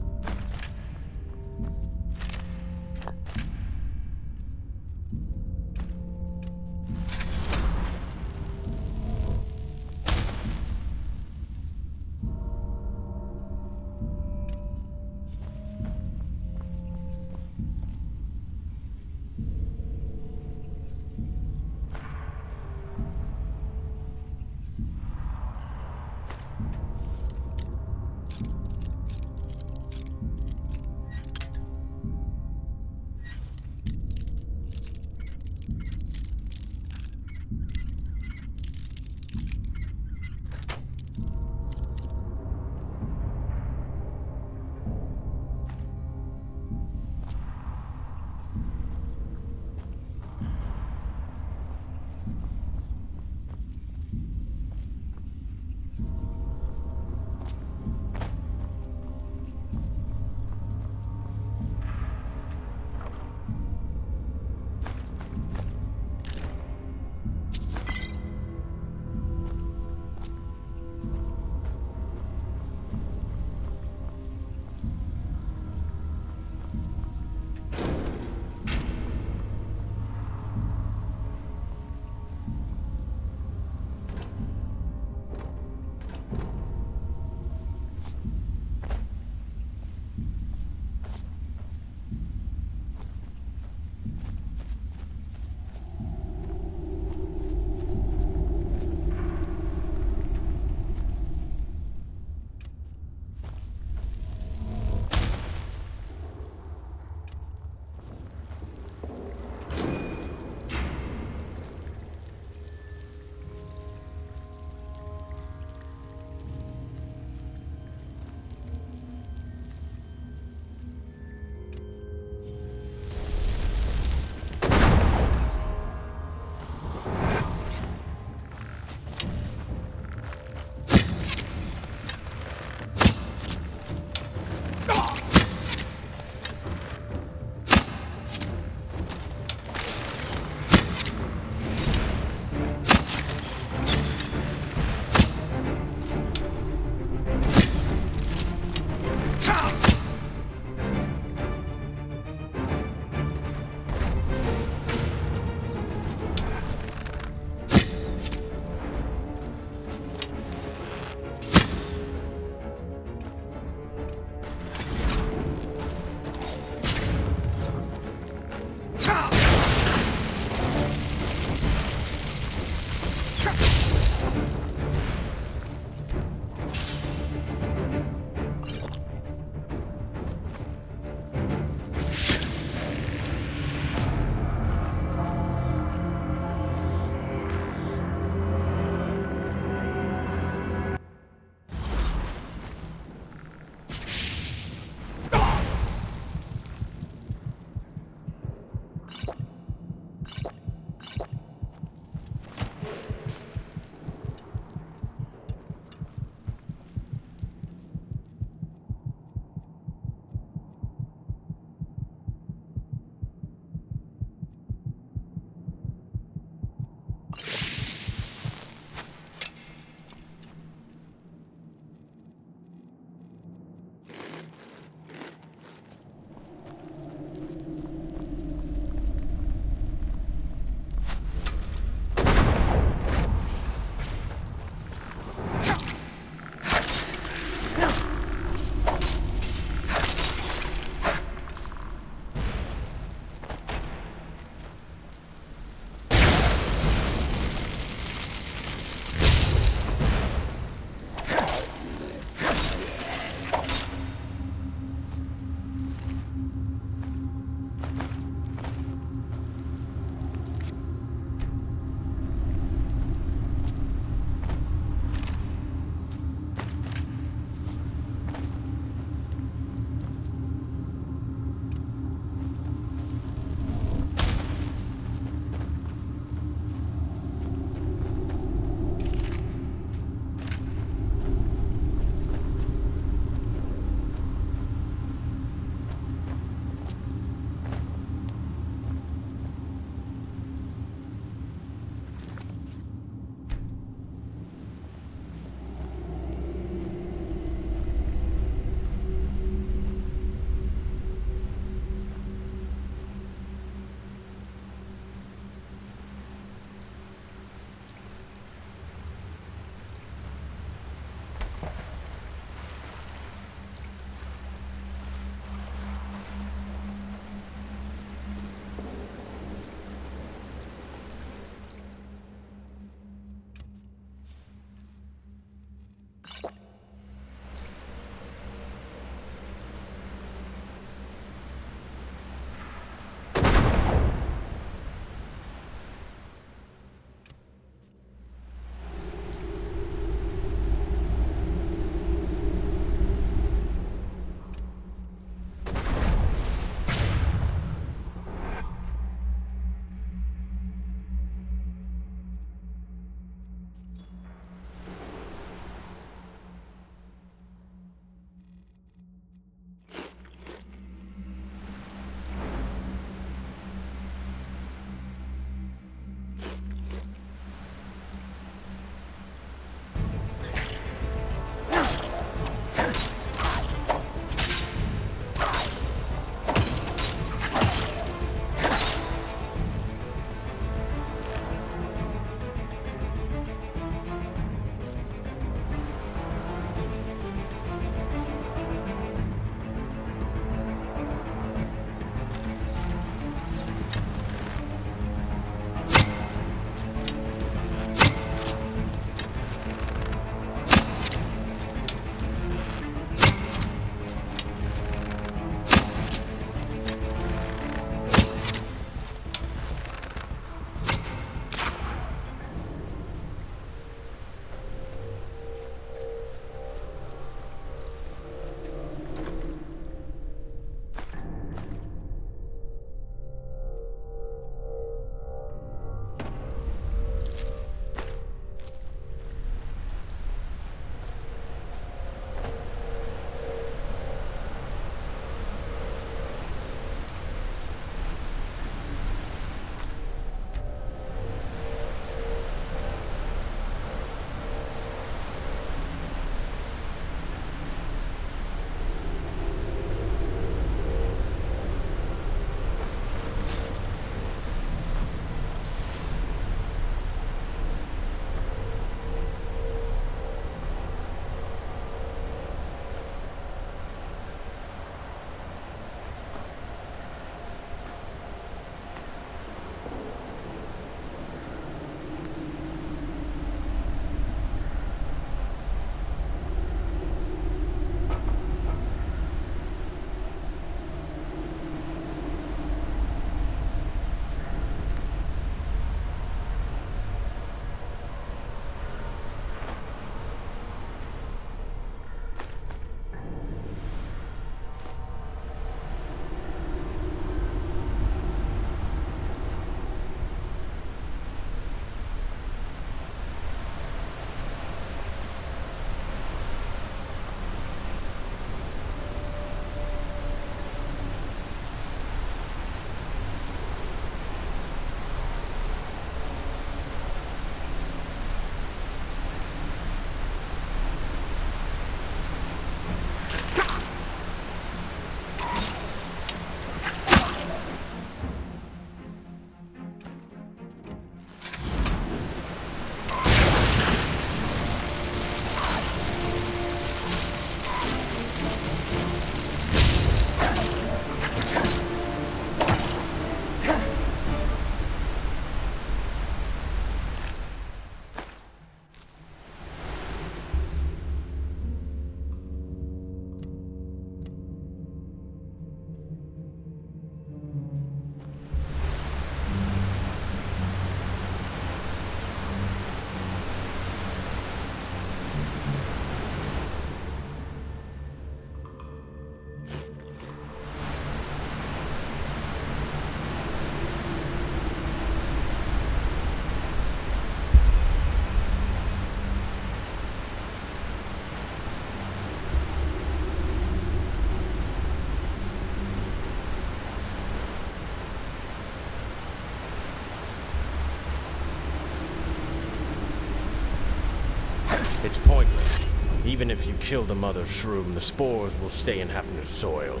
It's pointless. Even if you kill the mother shroom, the spores will stay in Hafner's soil.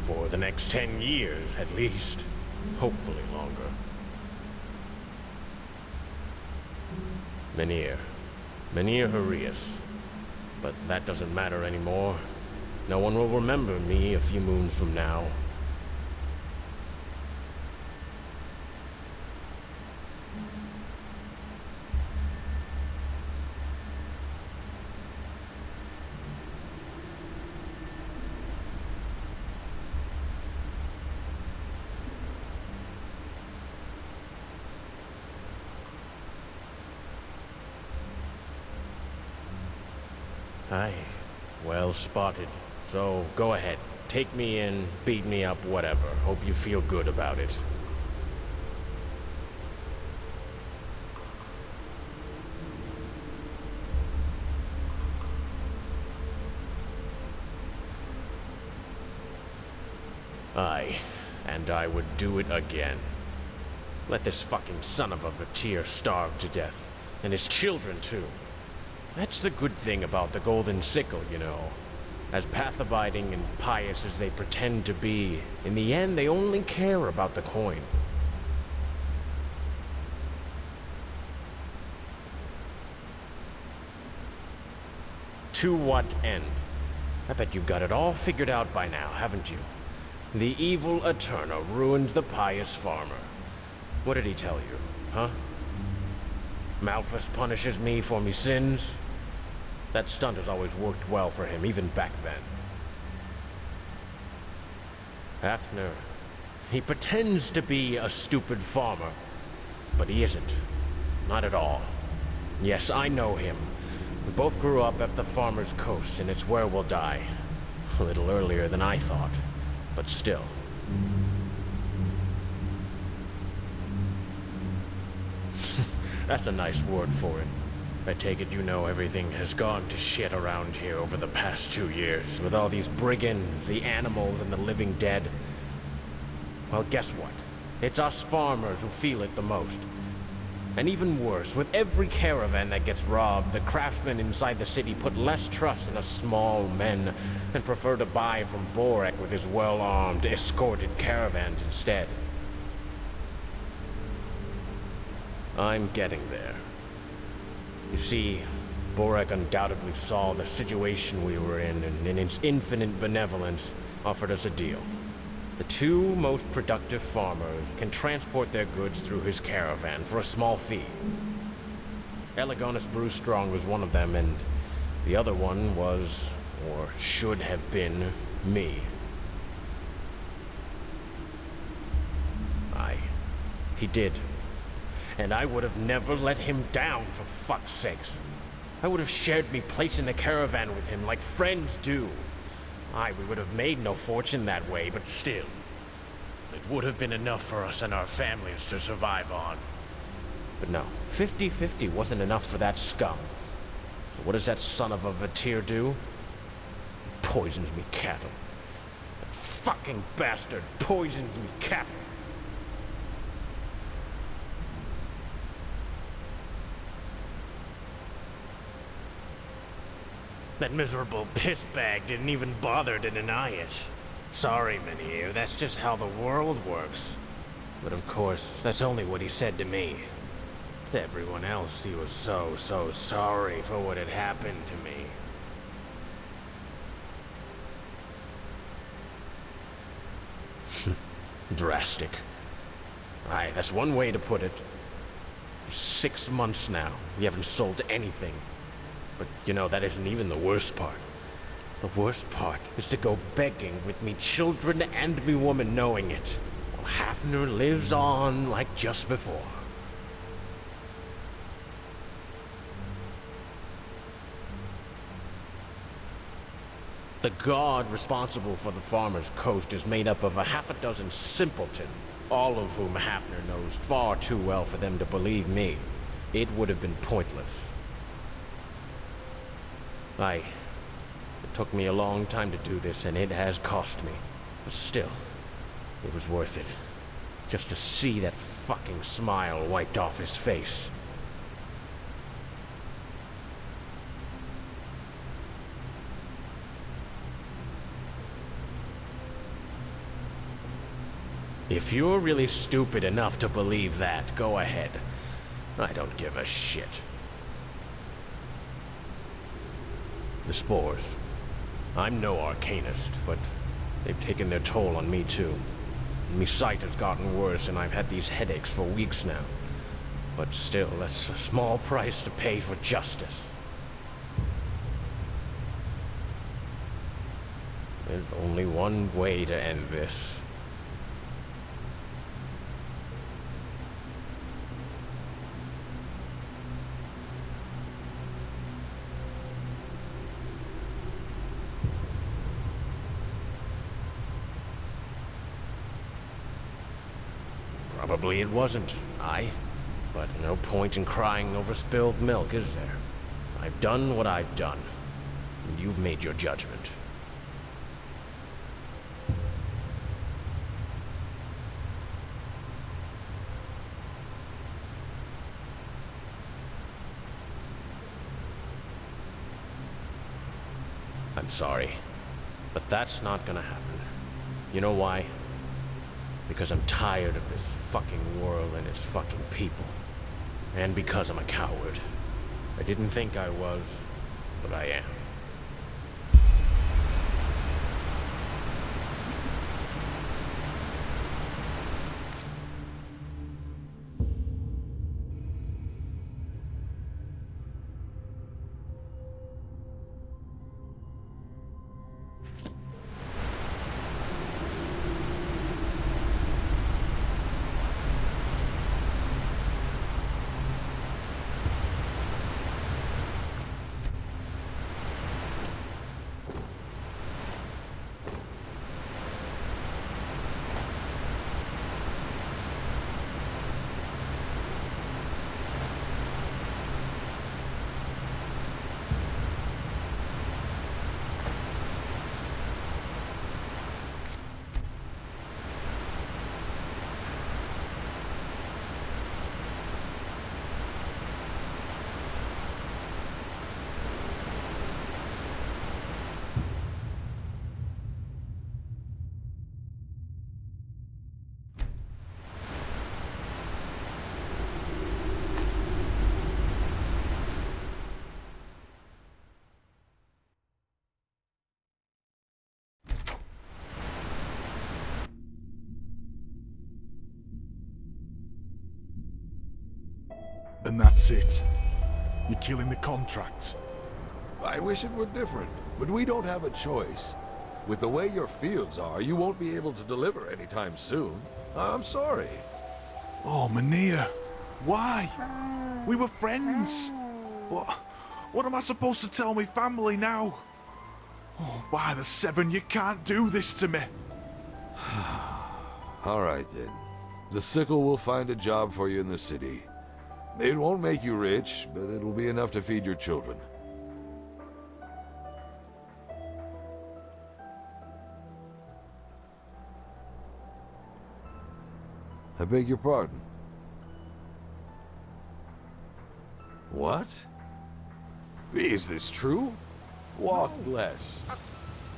For the next 10 years, at least. Hopefully longer. Menir Harius. But that doesn't matter anymore. No one will remember me a few moons from now. Aye, well spotted. So, go ahead. Take me in, beat me up, whatever. Hope you feel good about it. Aye, and I would do it again. Let this fucking son of a Vatir starve to death. And his children, too. That's the good thing about the Golden Sickle, you know. As path-abiding and pious as they pretend to be, in the end they only care about the coin. To what end? I bet you've got it all figured out by now, haven't you? The evil Eterna ruined the pious farmer. What did he tell you, huh? Malphas punishes me for me sins? That stunt has always worked well for him, even back then. Hafner, he pretends to be a stupid farmer, but he isn't. Not at all. Yes, I know him. We both grew up at the farmer's coast, and it's where we'll die. A little earlier than I thought, but still. That's a nice word for it. I take it you know everything has gone to shit around here over the past 2 years, with all these brigands, the animals, and the living dead. Well, guess what? It's us farmers who feel it the most. And even worse, with every caravan that gets robbed, the craftsmen inside the city put less trust in us small men and prefer to buy from Borek with his well-armed, escorted caravans instead. I'm getting there. You see, Borek undoubtedly saw the situation we were in, and in its infinite benevolence, offered us a deal. The 2 most productive farmers can transport their goods through his caravan for a small fee. Elegonus Brewstrong was one of them, and the other one was, or should have been, me. Aye, he did. And I would have never let him down, for fuck's sakes. I would have shared me place in the caravan with him like friends do. Aye, we would have made no fortune that way, but still. It would have been enough for us and our families to survive on. But no, 50-50 wasn't enough for that scum. So what does that son of a Vatir do? He poisons me cattle. That fucking bastard poisons me cattle. That miserable pissbag didn't even bother to deny it. Sorry, Menir, that's just how the world works. But of course, that's only what he said to me. To everyone else, he was so sorry for what had happened to me. Drastic. Aye, that's one way to put it. For 6 months now, we haven't sold anything. But, you know, that isn't even the worst part. The worst part is to go begging with me children and me woman knowing it, while Hafner lives on like just before. The god responsible for the farmer's coast is made up of a half a dozen simpletons, all of whom Hafner knows far too well for them to believe me. It would have been pointless. Aye, it took me a long time to do this, and it has cost me. But still, it was worth it. Just to see that fucking smile wiped off his face. If you're really stupid enough to believe that, go ahead. I don't give a shit. The spores. I'm no arcanist, but they've taken their toll on me too. My sight has gotten worse, and I've had these headaches for weeks now. But still, that's a small price to pay for justice. There's only one way to end this. Probably it wasn't, but no point in crying over spilled milk, is there? I've done what I've done, and you've made your judgment. I'm sorry, but that's not gonna happen. You know why? Because I'm tired of this fucking world and its fucking people. And because I'm a coward. I didn't think I was, but I am. And that's it. You're killing the contract. I wish it were different, but we don't have a choice. With the way your fields are, you won't be able to deliver anytime soon. I'm sorry. Oh, Mania. Why? We were friends. What am I supposed to tell my family now? Oh, by the seven, you can't do this to me. All right, then. The sickle will find a job for you in the city. It won't make you rich, but it'll be enough to feed your children. I beg your pardon. What? Is this true? Walk blessed.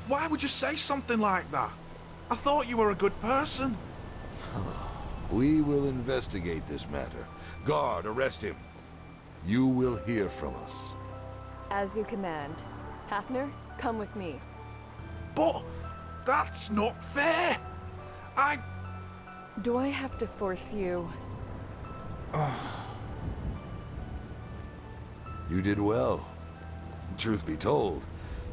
Why would you say something like that? I thought you were a good person. We will investigate this matter. Guard, arrest him. You will hear from us. As you command. Hafner, come with me. But that's not fair. Do I have to force you? You did well. Truth be told,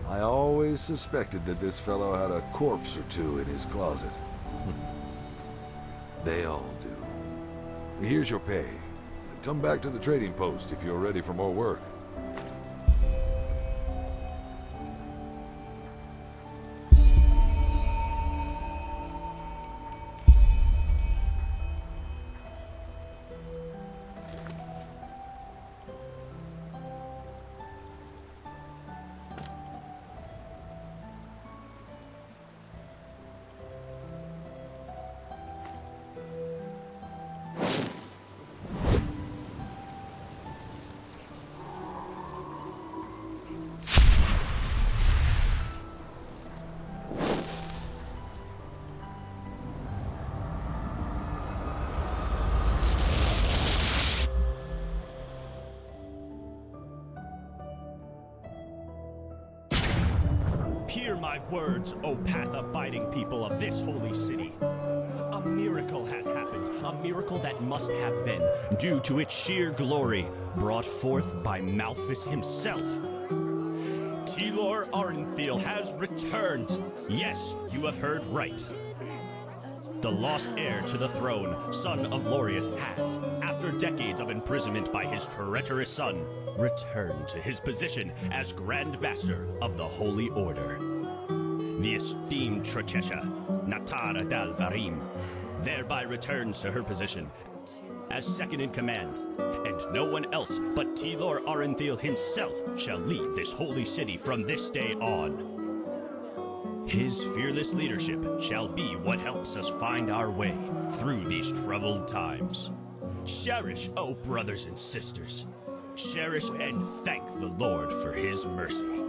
I always suspected that this fellow had a corpse or two in his closet. They all do. Here's your pay. Come back to the trading post if you're ready for more work. Hear my words, O path-abiding people of this holy city. A miracle has happened, a miracle that must have been, due to its sheer glory, brought forth by Malthus himself. Telor Arenthil has returned. Yes, you have heard right. The lost heir to the throne, son of Lorius, has, after decades of imprisonment by his treacherous son, returned to his position as Grand Master of the Holy Order. The esteemed Trotesha, Natara Dal Varim, thereby returns to her position as second in command, and no one else but Telor Arenthil himself shall lead this holy city from this day on. His fearless leadership shall be what helps us find our way through these troubled times. Cherish, O brothers and sisters. Cherish and thank the Lord for his mercy.